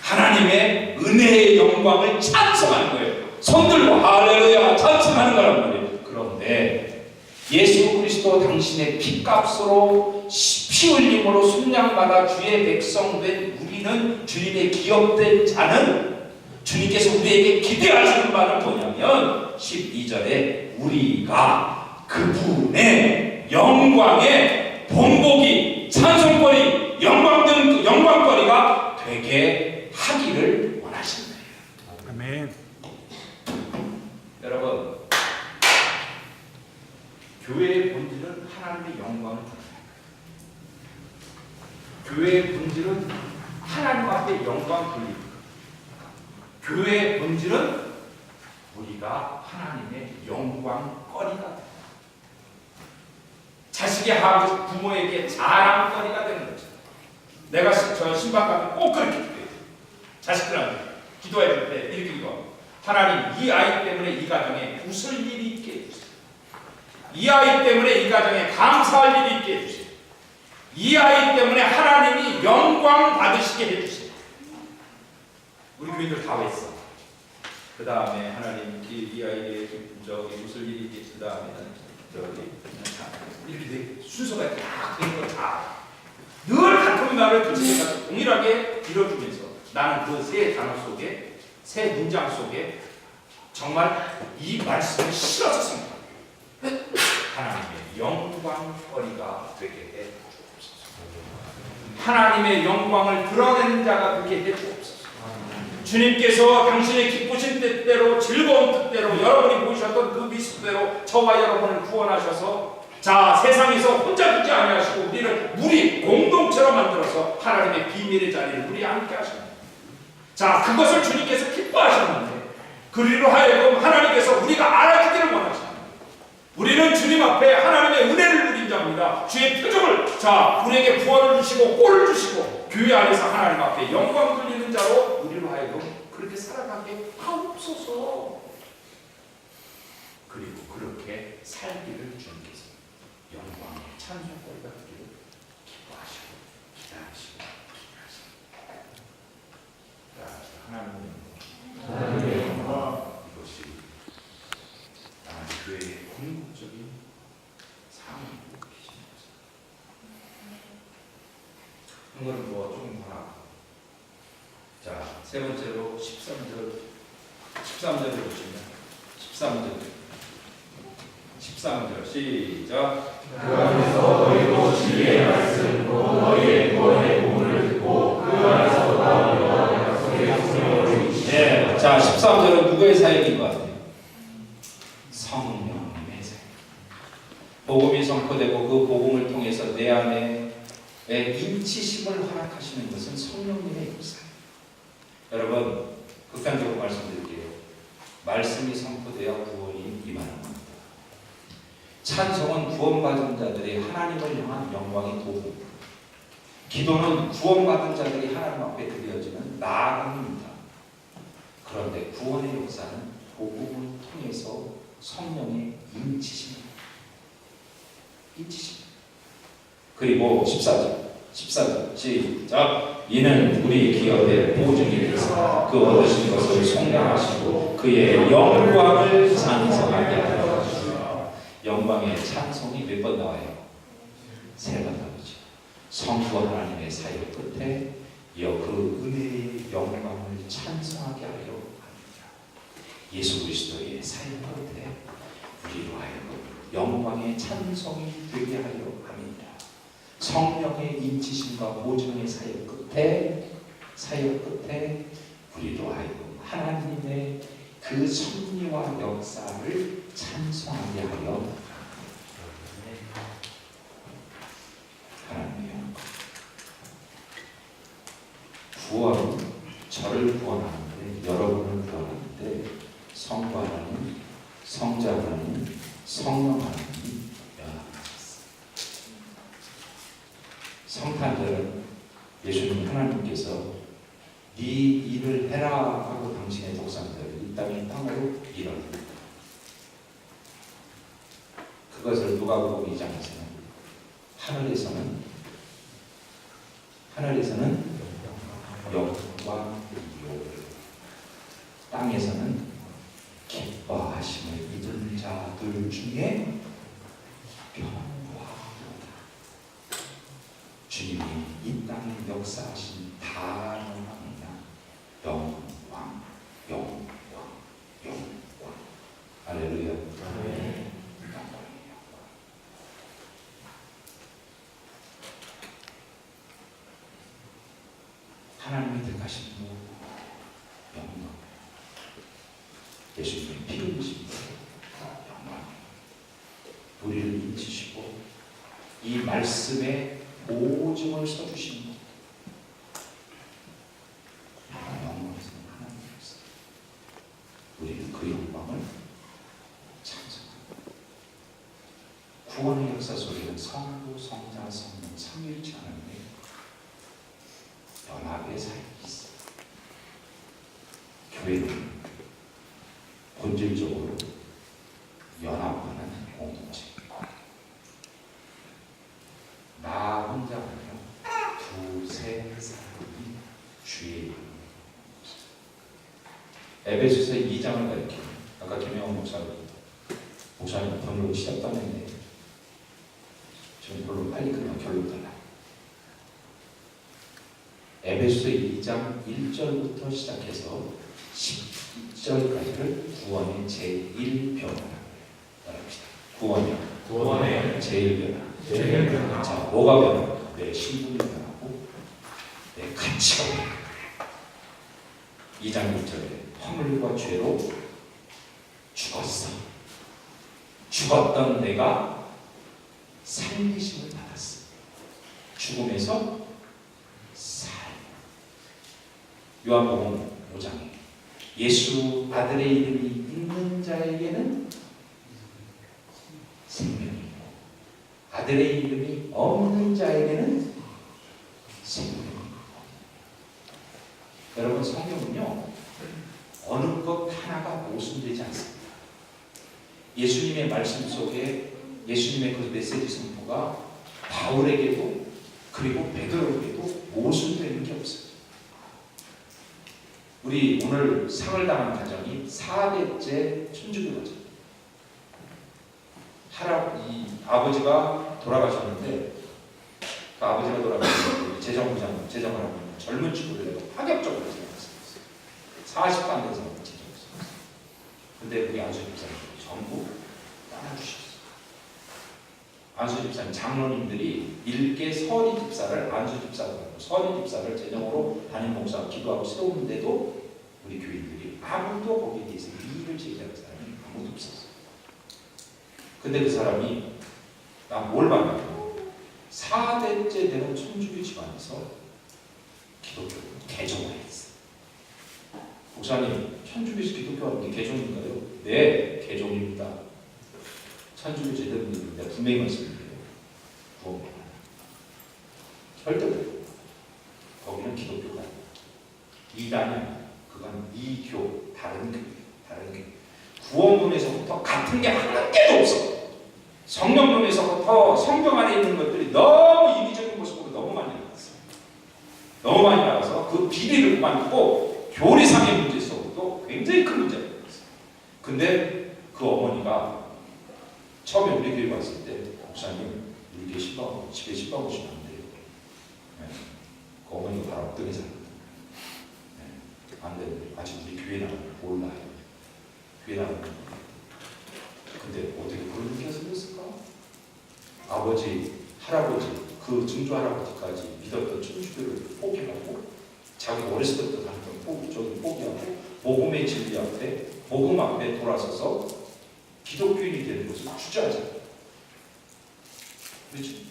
하나님의 은혜의 영광을 찬송하는 거예요. 손들고 할렐루야 찬송하는 거란 말이에요. 그런데 예수 그리스도 당신의 피값으로 피 흘림으로 순양받아 주의 백성 된 우리는 주님의 기업된 자는 주님께서 우리에게 기대하시는 바는 뭐냐면 12절에 우리가 그분의 영광의 본보기 찬송거리 영광거리가 되게 하기를 원하신다. 아멘. 여러분 교회의 본질은 하나님의 영광을 교회의 본질은 하나님 앞에 영광 돌리고 교회의 본질은 우리가 하나님의 영광거리가 자식이 하고 부모에게 자랑거리가 되는 거죠. 내가 저 신방 가면 꼭 그렇게 기도해요. 자식들한테 기도해 줄 때 이렇게 기도하고 하나님 이 아이 때문에 이 가정에 웃을 일이 있게 해주세요. 이 아이 때문에 이 가정에 감사할 일이 있게 해주세요. 이 아이 때문에 하나님이 영광 받으시게 해주세요. 우리 교인들 다 했어. 그 다음에 하나님 이 아이에게 웃을 일이 있게 그 다음에 이렇게 돼 순서가 딱 되는 거 다 늘 같은 말을 그치가 동일하게 빌어주면서 나는 그 세 단어 속에 세 문장 속에 정말 이 말씀을 실어서 생각합니다. 하나님의 영광거리가 되게 해 주옵소서. 하나님의 영광을 드러내는 자가 되게 해 주옵소서. 주님께서 당신의 기쁘신 뜻대로 즐거운 뜻대로 여러분이 보이셨던 그 미숙대로 저와 여러분을 구원하셔서 자 세상에서 혼자 두지 아니하시고 우리를 무리 공동체로 만들어서 하나님의 비밀의 자리를 우리 함께 하십니다. 자 그것을 주님께서 기뻐하셨는데 그리로 하여금 하나님께서 우리가 알아주기를 원하십니다. 우리는 주님 앞에 하나님의 은혜를 누린 자입니다. 주의 표적을 자 우리에게 구원을 주시고 꼴을 주시고 교회 안에서 하나님 앞에 영광 돌리는 자로 우리로 하여금 그렇게 살아가게 하옵소서. 그리고 그렇게 살기를 주님께서 영광의 찬송거리가 되기를 기뻐하시고 기대하시고 하나님의 영광 이것이 교회의 궁극적인 삶을 계시는 것입니다. 한 거는 뭐 조금 하나. 자, 세 번째로 13절을 보시면 13절 시작. 그 안에서 너희도 진리의 말씀으로 너희의 구원의 복음을 듣고 그 안에서 나오며 약속의 성령을 이루시되. 네, 자 13절은 누구의 사역인 것 같아요? 성령의 사역. 복음이 선포되고 그 복음을 통해서 내 안에 인치심을 허락하시는 것은 성령님의 역사. 여러분 극단적으로 말씀드릴게요. 말씀이 선포되어 구원이 임하는 겁니다. 찬송은 구원받은 자들의 하나님을 향한 영광의 도구. 기도는 구원받은 자들이 하나님 앞에 드려지는 나아감입니다. 그런데 구원의 역사는 복음을 통해서 성령의 인치십니다. 그리고 14절 시작. 이는 우리 기업의 보증이 되사 그 얻으신 것을 송량하시고 그의 영광을 찬송하게 하여 주시라. 영광의 찬송이 몇 번 나와요? 3번 나오죠. 성부 하나님의 사역 끝에 그 은혜의 영광을 찬송하게 하려 합니다. 예수 그리스도의 사역 끝에 우리로 하여금 영광의 찬송이 되게 하려 합니다. 성령의 인치심과 보증의 사역 끝에 우리로 하여금 하나님의 그 섭리와 역사를 찬송하게 하려 하나님이요. 구원은 저를 구원하는데, 여러분을 구원하는데 성부 하나님, 성자 하나님, 성령 하나님이 연합하셨어요. 성탄절은 예수님 하나님께서 네 일을 해라 하고 당신의 독생자를 이 땅으로 일어납니다. 그것을 누가복음 2장에서는 하늘에서는 영광이요 땅에서는 기뻐하심을 입은 자들 중에 평화로다. 주님이 이 땅에 역사하신 다양합니다. 영광. 할렐루야. 하나님이 택하신 영광. 예수님의 피 흘리신 영광. 우리를 인치시고 이 말씀에 보증을 써주신 것. 영광에서 하나님께서 우리는 그 영광을 찬송합니다. 구원의 역사 속에는 성부, 성자, 성령 삼위일체 하나님의 연합의 사역이 있어요. 교회는 본질적으로 연합하는 공동체. 나 혼자 아니라 두세 사람이 주의 에베소서 2장을 가리키는 아까 김영원 목사님 번역을 시작도 안 했는데 지금 별로 빨리 그냥 결론 달라. 에베소서 2장 1절부터 시작해서 12절까지를 구원의 제1변화라고 말합시다. 구원의 제1변화. 자, 뭐가 변화? 내 신분이 변하고 내 가치가 변하고 2장 1절에 허물과 죄로 죽었어. 죽었던 내가 살리심을 받았어. 죽음에서 살. 요한복음 5장에 예수 아들의 이름이 있는 자에게는 생명이고 아들의 이름이 없는 자에게는 생명이고. 여러분, 성경은요 어느 것 하나가 모순되지 않습니다. 예수님의 말씀 속에 예수님의 그 메시지 선포가 바울에게도 그리고 베드로에게도 모순되는 게 없어요. 우리 오늘 상을 당한 가정이 4대째 천주교 가정. 아버지가 돌아가셨는데 그 아버지가 돌아가셨는데 재정을 하고 있는 젊은 친구들 내가 파격적으로 생각했어요. 40도 안 된 사람을 재정했어요. 근데 우리 안수 집사님 전부 따라주셨어요. 안수 집사님 장로님들이 일개 서리 집사를 안수 집사로 하고 서리 집사를 재정으로 담임 목사가 기도하고 세우는데도 우리 교인들이 아무도 거기에 대해서 이의를 제기하는 사람이 아무도 없었어요. 근데 그 사람이 나 뭘 봤냐고 4대째 되는 천주교 집안에서 기독교를 개종을 했어요. 목사님, 천주교에서 기독교하는 게 개종인가요? 네, 개종입니다. 천주교 제대로 믿는데 분명히 말씀드려요. 절대 그래요. 이단이 아니야. 그건 이교, 다른 교회, 다른 교회. 구원론에서부터 같은 게 한 개도 없어. 성령론에서부터 성경 안에 있는 것들이 너무 이기적인 모습으로 너무 많이 나왔어. 너무 많이 나와서 그 비리를 그만두고 교리상의 문제 속도 굉장히 큰 문제가 있어. 근데 그 어머니가 처음에 우리 교회 왔을 때 목사님 우리 교회 신방 집에 신방 오시면 안 돼요. 네. 그 어머니가 바로 엎드려 살거든. 네. 안 돼요. 아직 우리 교회 나가면 몰라요. 교회 나가면. 근데 어떻게 그런 일이 생겼을까? 아버지, 할아버지, 그 증조 할아버지까지 믿었던 천주교를 포기하고 자기 어렸을 때부터 다녔던 포기하고 복음의 진리 앞에 복음 앞에 돌아서서 기독교인이 되는 것을 주저하자. 그렇지?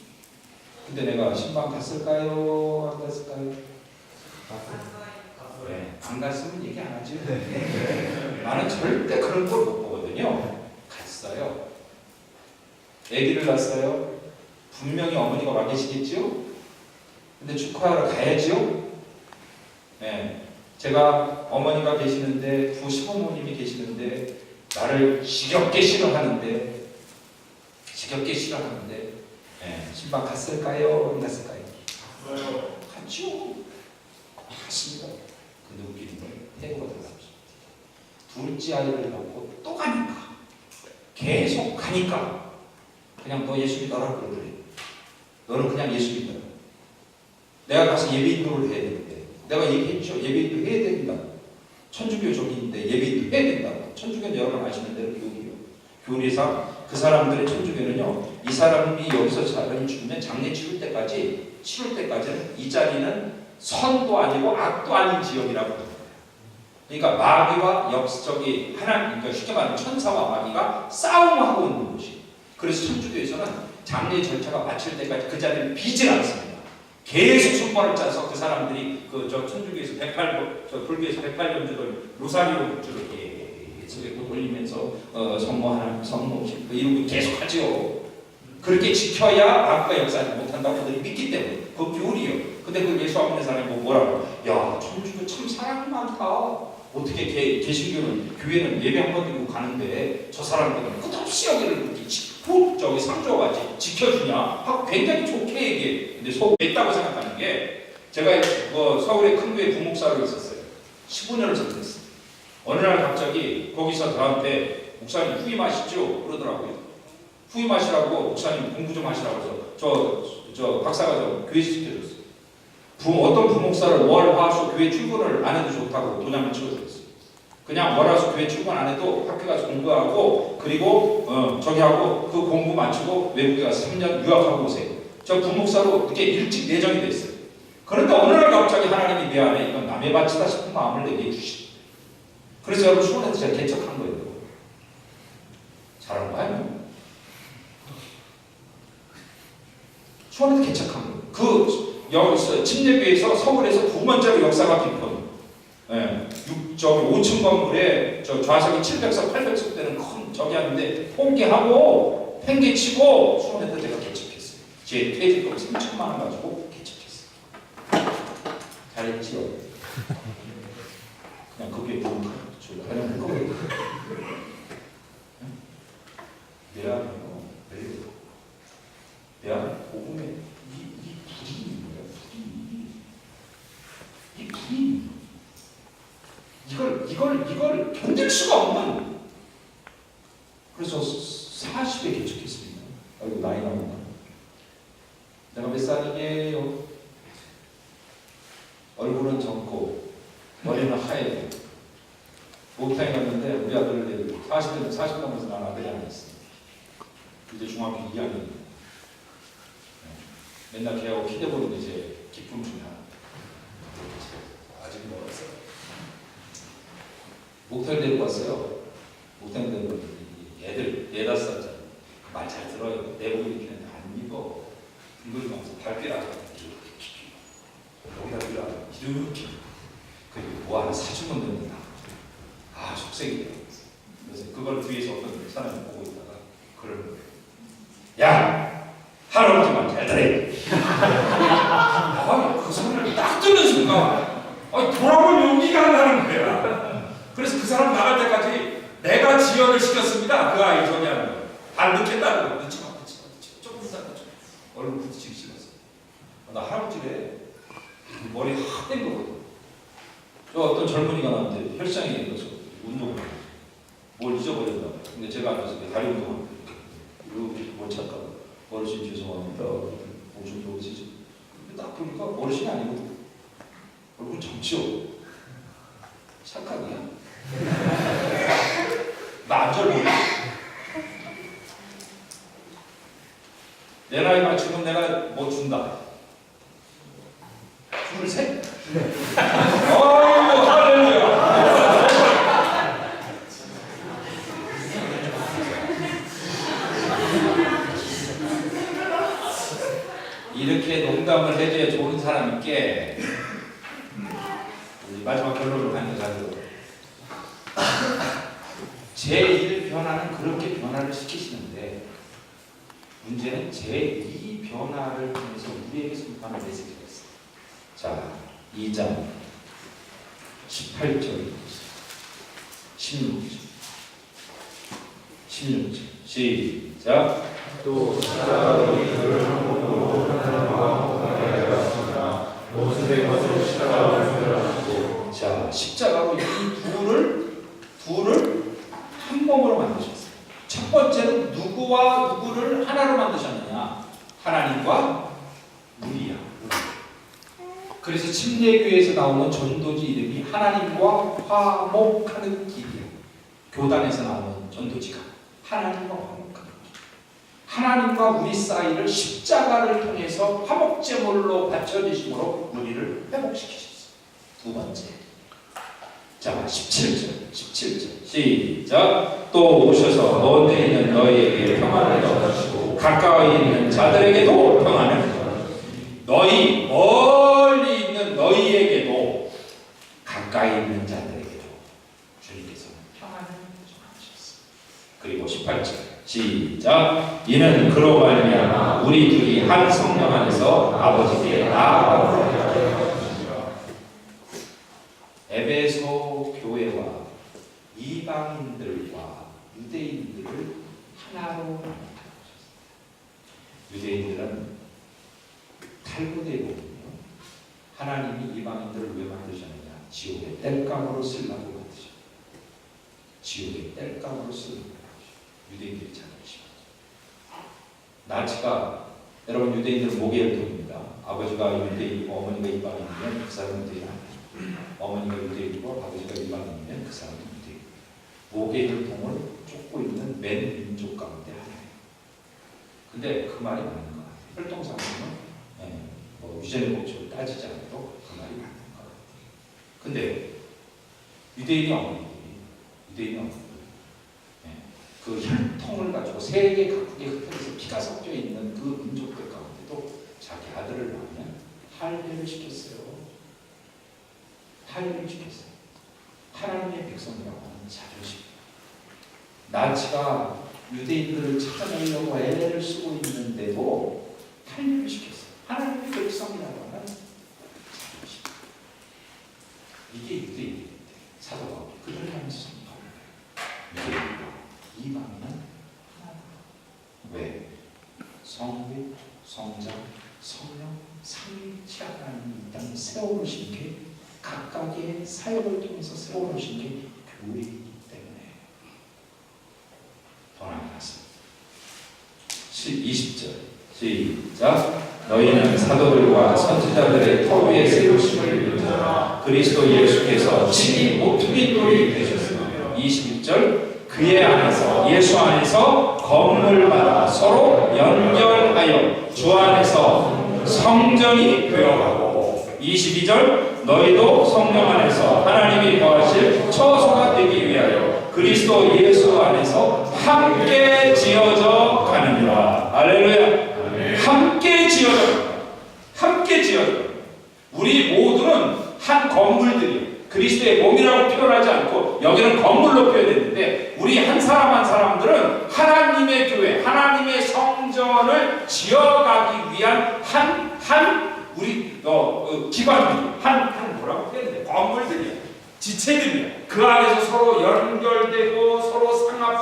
근데 내가 신방 갔을까요? 안 갔을까요? 네, 안 갔으면 얘기 안 하지. 나는 절대 그런 걸 못 보거든요. 갔어요. 아기를 낳았어요. 분명히 어머니가 와 계시겠지요? 근데 축하하러 가야지요? 네. 제가 어머니가 계시는데 부 시부모님이 계시는데 나를 지겹게 싫어하는데 네. 신방 갔을까요? 안 갔을까요? 갔죠. 갔습니다. 근데 웃기는 건 태도가 달라졌어요. 둘째 아이를 낳고 또 가니까 계속 가니까 그냥 너 예수 믿어라 그러더래. 너는 그냥 예수 믿어라. 내가 가서 예배인도를 해야 되는데 내가 얘기했죠. 예배인도 해야 된다. 천주교 적인데 예배인도 해야 된다. 천주교는 여러분 아시는 대로 교리요. 교리상 그 사람들의 천주교는요. 이 사람이 여기서 사람이 죽으면 장례 치를 때까지는 이 자리는 선도 아니고 악도 아닌 지역이라고 합니다. 그러니까 마귀와 역적이 하나님, 그러니까 쉽게 말하면 천사와 마귀가 싸움하고 있는 곳이. 그래서 천주교에서는 장례 절차가 마칠 때까지 그 자리를 비질 않습니다. 계속 손발을 짜서 그 사람들이 저 천주교에서 불교에서 108년주를 로사리오 주를 계속 돌리면서 성모 하나님, 성모 이러고 계속 하죠. 그렇게 지켜야 마귀가 역사하지 못한다고 그들이 믿기 때문에 그 교리요. 근데 그 예수 안 믿는 사람이 뭐라고? 야, 천주교 참 사람이 많다. 어떻게 개신교는 교회는 예배 한 번 드리고 가는데 저 사람들은 끝없이 여기를 그렇게 저기 상조까지 지켜주냐 하고 굉장히 좋게 얘기해. 근데 속했다고 생각하는 게 제가 서울의 큰 교회 부목사로 있었어요. 15년을 섬겼어요. 어느 날 갑자기 거기서 저한테 목사님 후임하시죠? 그러더라고요. 후임하시라고 목사님 공부 좀 하시라고 해서 저 박사가 저 교회 시켜줬어요. 어떤 부목사를 월, 화, 수 교회 출근을 안 해도 좋다고 도장을 찍어줬어요. 그냥 월, 화, 수 교회 출근 안 해도 학교 가서 공부하고 그리고 저기 하고 그 공부 마치고 외국에 가서 3년 유학하고 오세요. 저 부목사로 이렇게 일찍 내정이 됐어요. 그런데 어느 날 갑자기 하나님이 내 안에 이건 남의 밭이다 싶은 마음을 내게 주시죠. 그래서 여러분 수원에서 제가 개척한 거예요. 잘한 거 아니에요? 수원에서 개척한 거예요. 여기서 침례교회에서 서울에서 두 번째로 역사가 깊은 5층 건물에 좌석이 700석, 800석 되는 큰 저기 하는데 포기하고 팽개치고 수원에서 제가 개척했어요. 제 퇴직금 3천만 원 가지고 개척했어요. 잘했지요? 그냥 그게 그냥 그거예요. 내 안에 복음의 이 불이 이걸 견딜 수가 없는. 그래서 40에 개척했습니다. 아이고 나이 나온다. 내가 몇 살이게요? 얼굴은 젊고 머리는 하얘고 목욕탕에 갔는데 우리 아들들 40 넘어서 난 아들이 하나 있어. 이제 중학교 2학년. 맨날 걔하고 피대버리는 이제 기쁨 중에 하나. 아직 멀었어. 목욕탕 데리고 왔어요. 목욕탕 데리고 애들 4-5살짜리 말 잘 들어요. 내복을 입히는데 안 입어. 이걸 막서 발비라고 여기다 빌라 이렇게 그리고 뭐 하나 사주면 됩니다. 아 속색이에요. 그래서 그걸 뒤에서 어떤 사람이 보고 있다가 그러는 거예요. 야 할아버지만 잘 들어. 그 소리를 딱 듣는 순간 돌아보면 여기가 지연을 시켰습니다. 그 아이 전이하는 거. 발 넣겠다는 거. 넣지 마. 조금 이상 넣지 마. 얼굴 부딪히기 싫었어. 나 할아버지래. 머리 확 뗀 거거든. 저 어떤 젊은이가 나한테 혈장에 있어서 운동을 뭘 잊어버렸나 봐요. 근데 제가 앉아서 다리 운동을 이렇게 뭘 찾다가 어르신 죄송합니다. 몸좀 좋으시죠? 딱 보니까 어르신이 아니거든. 얼굴 정치요. 착각이야. 나 안 잘 모르겠어. 내 나이 맞추면 내가 뭐 준다. 23? 할렐루야. 이렇게 농담을 해줘야 좋은 사람이 께. 마지막 결론을 가는 자들. 제1 변화는 그렇게 변화를 시키시는데 문제는 제2 변화를 통해서 우리에게 선포하는 메시지가 있어요. 자, 2장 18절 16절 16절 시작. 또 십자가로 이들을 한몸으로 하나님 마음으로 하였으나 모습의 것을 십자가로 주셨고. 자, 십자가로 이 둘을 한 몸으로 만드셨어요. 첫 번째는 누구와 누구를 하나로 만드셨느냐? 하나님과 우리야. 그래서 침례교회에서 나오는 전도지 이름이 하나님과 화목하는 길이야. 교단에서 나오는 전도지가 하나님과 화목하는 길. 하나님과 우리 사이를 십자가를 통해서 화목제물로 바쳐주심으로 우리를 회복시키셨어요. 두 번째. 자, 17절 시작. 또 오셔서 먼데 있는 너희에게 평안을 얻으시고 가까이 있는 자들에게도 평안을 얻으시고 너희 멀리 있는 너희에게도 가까이 있는 자들에게도 주님께서 평안을 전하셨어요. 그리고 18절 시작. 이는 그로 말미암아 우리 둘이 한 성령 안에서 아버지께 나아가고 에베소 교회와 이방인들과 유대인들을 하나로 만들어주셨습니다. 유대인들은 탈무드에 보면요, 하나님이 이방인들을 왜 만드셨느냐? 지옥의 땔감으로 쓰려고 만드셨어요. 지옥의 땔감으로 쓰려고 만드셨어요. 유대인들이 잘하십니다. 나치가 여러분 유대인들은 모계혈통입니다. 아버지가 유대인이고 어머니가 이방인이면 그 사람은 유대인 아니에요. 어머니가 유대인이고 아버지가 이방인이면 그 사람은 유대인. 모계혈통을 쫓고 있는 맨 민족 가운데 하나예요. 근데 그 말이 맞는 것 같아요. 혈통상으로는 뭐 유전의 법칙을 따지지 않아도 그 말이 맞는 것 같아요. 근데 유대인이 어머니들이 그 혈통을 가지고 세계 각국에 흩어져서 피가 섞여 있는 그 민족들 가운데도 자기 아들을 낳으면 할례를 시켰어요. 할례를 시켰어요. 하나님의 백성이라고 하는 자존심. 나치가 유대인들을 찾아내려고 애를 쓰고 있는데도 할례를 시켰어요. 하나님의 백성이라고 하는 자존심. 이게 유대인인데 사도 바울이 그들을 하면서 선포하는 거예요. 유대인과 이방인은 하나다. 왜? 성부, 성자, 성령, 삼위일체 하나님이 이 땅에 세워놓으신 게 각각의 사역을 통해서 세워놓으신 게 교회이기 때문에 더 나아갔습니다. 20절 시작. 너희는 사도들과 선지자들의 터 위에 세우심을 믿으나 그리스도 예수께서 친히 모퉁이 돌이 되셨으며 21절 그의 안에서 예수 안에서 건물마다 서로 연결하여 주 안에서 성전이 되어가고 22절 너희도 성령 안에서 하나님이 거하실 처소가 되기 위하여 그리스도 예수 안에서 함께 지어져 가느니라. 할렐루야. 함께 지어져. 우리 모두는 한 건물들이 그리스도의 몸이라고 표현하지 않고 여기는 건물로 표현했는데 우리 한 사람 한 사람들은 하나님의 교회, 하나님의 성전을 지어가기 위한 우리 기관들이 뭐라고 표현해? 건물들이야, 지체들이야. 그 안에서 서로 연결되고 서로 상합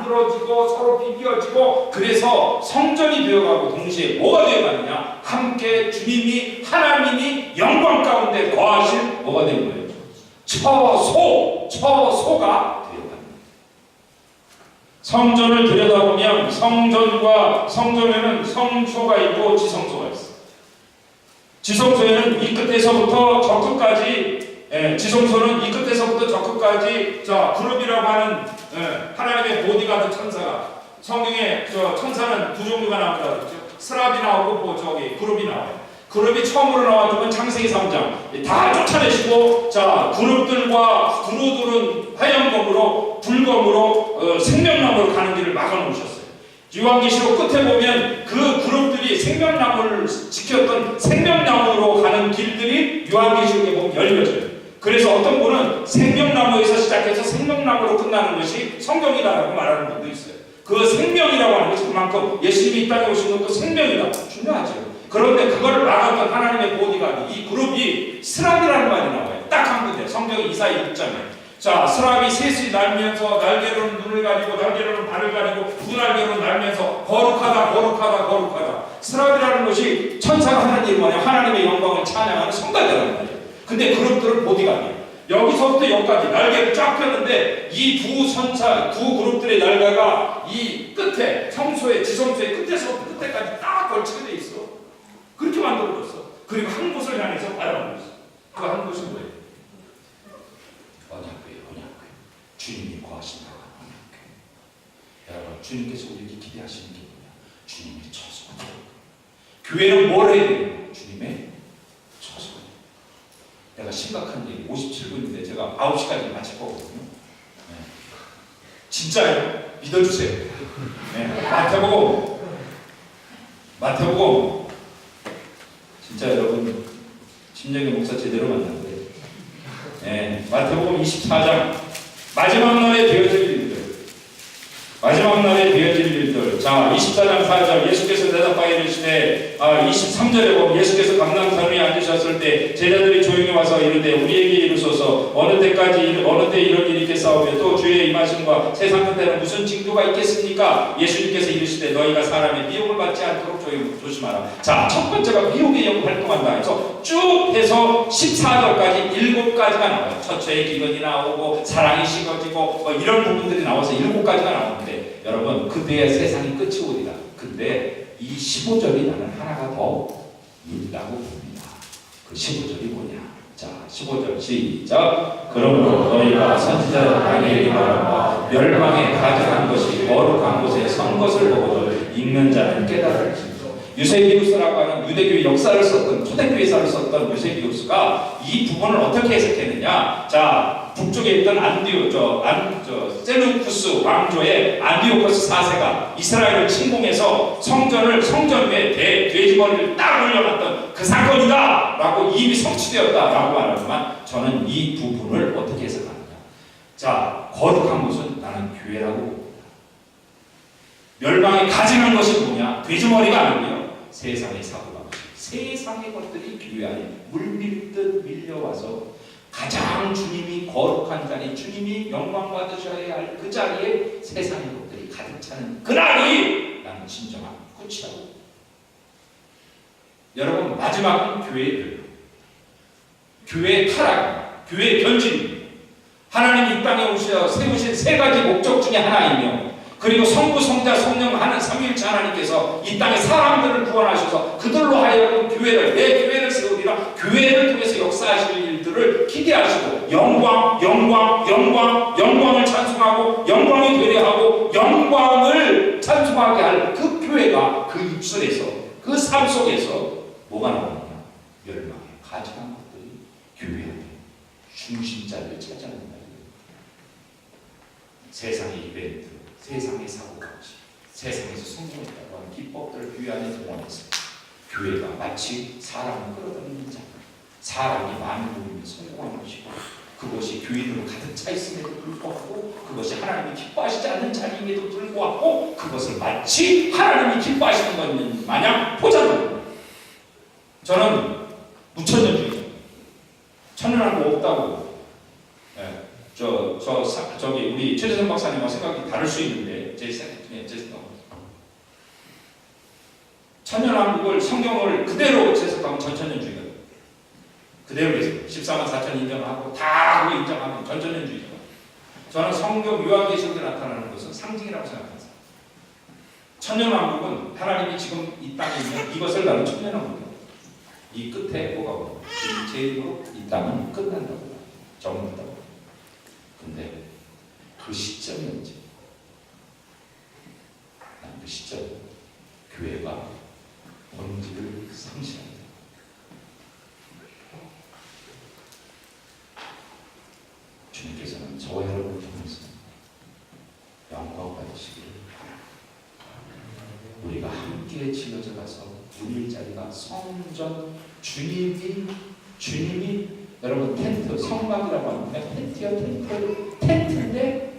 만들어지고 서로 비벼지고 그래서 성전이 되어가고 동시에 뭐가 되어가느냐? 함께 주님이 하나님이 영광 가운데 거하실 뭐가 된 거예요? 처소가 되어갑니다. 성전을 들여다보면 성전에는 성소가 있고 지성소가 있어요. 지성소에는 이 끝에서부터 저 끝까지 지성소는 이 끝에서부터 저 끝까지 그룹이라고 하는 하나님의 보디가드 천사가 성경에 천사는 두 종류가 나온다고 그랬죠. 스랍이 나오고 그룹이 나와요. 그룹이 처음으로 나왔던 창세기 3장 다 쫓아내시고 그룹들과 두루두른 화염검으로 불검으로 생명나무로 가는 길을 막아놓으셨어요. 요한계시록 끝에 보면 그 그룹들이 생명나무를 지켰던 생명나무로 가는 길들이 요한계시록에 보면 열려져요. 그래서 어떤 분은 생명나무에서 시작해서 생명나무로 끝나는 것이 성경이다라고 말하는 분도 있어요. 그 생명이라고 하는 것이 그만큼 예수님이 이 땅에 오신 것도 생명이다. 중요하죠. 그런데 그걸 막았던 하나님의 보디가드 이 그룹이 스랍이라는 말이 나와요. 딱 한 군데 성경 이사야 6장에 스랍이 셋이 날면서 날개로는 눈을 가리고 날개로는 발을 가리고 두 날개로 날면서 거룩하다. 스랍이라는 것이 천사가 하는 일이 뭐냐? 하나님의 영광을 찬양하는 성가대라는 말이에요. 근데 그룹들은 보디가드예요. 여기서부터 여기까지 날개를 쫙 폈는데 이 두 그룹들의 날개가 이 끝에 지성소의 끝에서부터 끝에까지 딱 걸치게 돼 있어. 그렇게 만들어졌어. 그리고 한 곳을 향해서 바라보고 있어. 그 한 곳이 뭐예요? 언약궤. 주님이 거하신다. 언약궤. 여러분, 주님께서 우리에게 기대하시는 게 뭐냐? 주님의 처소가 되는 거예요. 교회는 뭘 해야 되는 주님의 처소가 되는 거예요. 내가 심각한 얘기 57분인데 제가 9시까지 마칠 거거든요. 진짜예요. 믿어주세요. 마태복음 진짜 여러분 심정의 목사 제대로 만났어요. 마태복음 24장 마지막 날에 되어질 일들. 24장 4절 예수께서 대답하여 이르시되 23절에 보면 예수께서 감람산 위에 앉으셨을 때 제자들이 조용히 와서 이르되 우리에게 이르소서 어느 때 이런 일이 있겠사오며 또 주의 임하심과 세상 끝에는 무슨 징조가 있겠습니까? 예수님께서 이르시되 너희가 사람의 미혹을 받지 않도록 조심하라. 첫 번째가 미혹의 영을 활동한다 해서 쭉 해서 14절까지 7가지가 나와요. 처처의 기근이 나오고 사랑이 식어지고 이런 부분들이 나와서 7가지가 나오는데 여러분 그때야 세상이 끝이 오리라. 근데 이 15절이 나는 하나가 더 있다고 봅니다. 그 15절이 뭐냐? 15절 시작. 그러므로 너희가 선지자 다니엘이 말한 멸망에 가증한 것이 거룩한 곳에 선 것을 보고도 읽는 자는 깨달을지니. 유세비우스라고 하는 유대교의 역사를 썼던 초대교회사를 썼던 유세비우스가 이 부분을 어떻게 해석했느냐? 북쪽에 있던 셀루쿠스 왕조의 안디오코스 4세가 이스라엘을 침공해서 성전 위에 돼지머리를 딱 올려놨던 그 사건이다 라고 이미 성취되었다 라고 말하지만 저는 이 부분을 어떻게 해석하느냐? 거룩한 곳은 나는 교회라고 봅니다. 멸망에 가증한 것이 뭐냐? 돼지머리가 아니고요. 세상의 사고가 세상의 것들이 교회 안에 물밀듯 밀려와서 가장 주님이 거룩한 자리, 주님이 영광 받으셔야 할 그 자리에 세상의 것들이 가득 차는 그날이 나는 진정한 끝이라고. 여러분 마지막은 교회예요. 교회의 타락, 교회의 변진. 하나님이 이 땅에 세우신 3가지 목적 중에 하나이며 그리고 성부, 성자, 성령 하는 삼위일체 하나님께서 이 땅에 사람들을 구원하셔서 그들로 하여금 내 교회를 세우리라. 교회를 통해서 역사하실 일들을 기대하시고 영광을 찬송하고 영광이 되려하고 영광을 찬송하게 할 그 교회가 그 입술에서 그 삶 속에서 뭐가 나오느냐? 멸망에 가증한 것들이 교회 안에 중심자를 차지하는 말이에요. 세상의 이벤트, 세상의 사고방식, 세상에서 성공했다고 하는 기법들을 교회 안에 동원해서 교회가 마치 사람을 끌어들이는 자, 사람이 많이 모이면 성공하는 것이고 그것이 교인으로 가득 차 있음에도 불구하고 그것이 하나님이 기뻐하시지 않는 자리임에도 불구하고 그것을 마치 하나님이 기뻐하시는 것 마냥 포장합니다. 저는 무천년주의자, 천년한 거 없다고. 저 저기 우리 최재성 박사님과 생각이 다를 수 있는데 제 생각. 천년왕국을 성경을 그대로 해석하면 전천년주의가 그대로 해석. 14만 4천 인정하고 다 하고 인정하면 전천년주의가. 저는 성경 유아계시록에 나타나는 것은 상징이라고 생각합니다. 천년왕국은 하나님이 지금 이 땅에 있는 이것을 나는 천년왕국이에요. 이 끝에 뭐가 오고 제 입으로 이 땅은 끝난다고 정한다고. 근데 그 시점이 언제? 난 그 시점 교회가 본질을 상실합니다. 주님께서는 저와 여러분을 통해서 영광 받으시기를 바랍니다. 우리가 함께 지어져 가서 우리 자리가 성전 주님이 여러분 텐트 성막이라고 합니다. 텐트요 텐트인데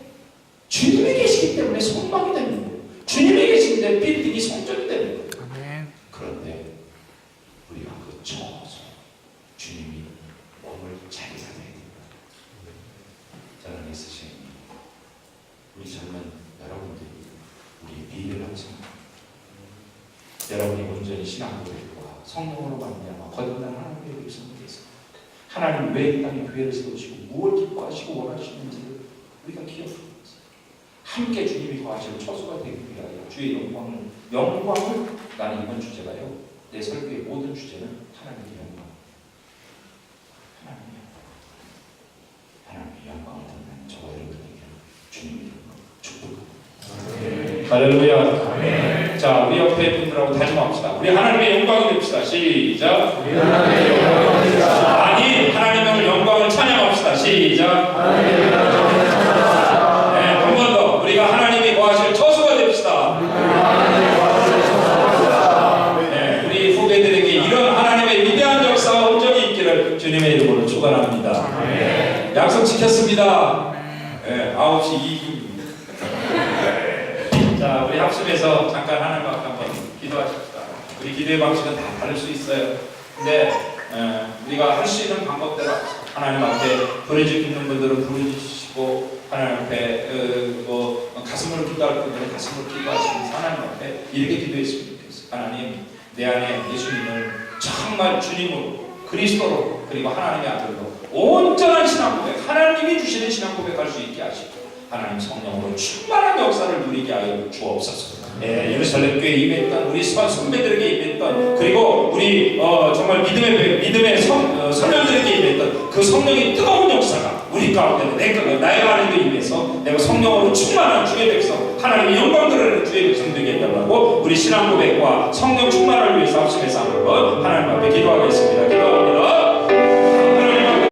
주님이 계시기 때문에 성막이 되는 거예요. 주님이 계시는데 빌딩이 성전이 되는 거예요. 그런데 우리가 그 처서 주님이 몸을 잘 살아야 됩니다. 저는 있으신 우리 젊은 여러분들이 우리 미래를 생각합니다. 여러분이 온전히 신앙고백과 성령으로 말미암아 거듭난 하나님의 백성에게서 하나님 왜 이 땅에 교회를 세우시고 무엇을 기뻐하시고 원하시는지를 우리가 기억합니다. 함께 주님이 거하실 처소가 되기 위하여 주의 영광을 나는 이번 주제가요. 내 설교의 모든 주제는 하나님의 영광. 하나님의 영광을 듣는 저와 여러분에게 주님의 영광 축복합니다. 할렐루야. 자, 우리 옆에 분들하고 다짐합시다. 우리 하나님의 영광이 됩시다. 시작. 우리 하나님의 영광을 드립시다. 아니, 하나님의 영광을 찬양합시다. 시작. 하나님의 영광을 찬양합시다. 네, 한 번 더. 우리가 하나님이 거하실 처소가 됩시다. 네, 우리 후배들에게 이런 하나님의 위대한 역사와 온전히 있기를 주님의 이름으로 축원합니다. 아멘. 약속 지켰습니다. 네, 9시 2분입니다. 자, 우리 합심해서 잠깐 하나님 앞에 한번 기도하십시다. 우리 기도의 방식은 다 다를 수 있어요. 근데 우리가 할 수 있는 방법대로 하나님 앞에 부르짖는 분들은 부르짖으시고 하나님 앞에 가슴으로 기도할 분들은 가슴으로 기도하시면서 하나님 앞에 이렇게 기도했으면 좋겠어요. 하나님, 내 안에 예수님을 정말 주님으로 그리스도로 그리고 하나님의 아들로 온전한 신앙 고백, 하나님이 주시는 신앙 고백할 수 있게 하시고 하나님 성령으로 충만한 역사를 누리게 하여 주옵소서. 예루살렘 교회에 임했던 우리 선배들에게 임했던 그리고 우리 정말 믿음의 선녀들에게 임했던 그 성령의 뜨거운 역사가 우리 가운데 나의 안에도 임해서 내가 성령으로 충만한 주의 백성 하나님의 영광 드러내는 주의 백성 되게 해달라고 우리 신앙 고백과 성령 충만을 위해서 합심해서 한번 하나님 앞에 기도하겠습니다.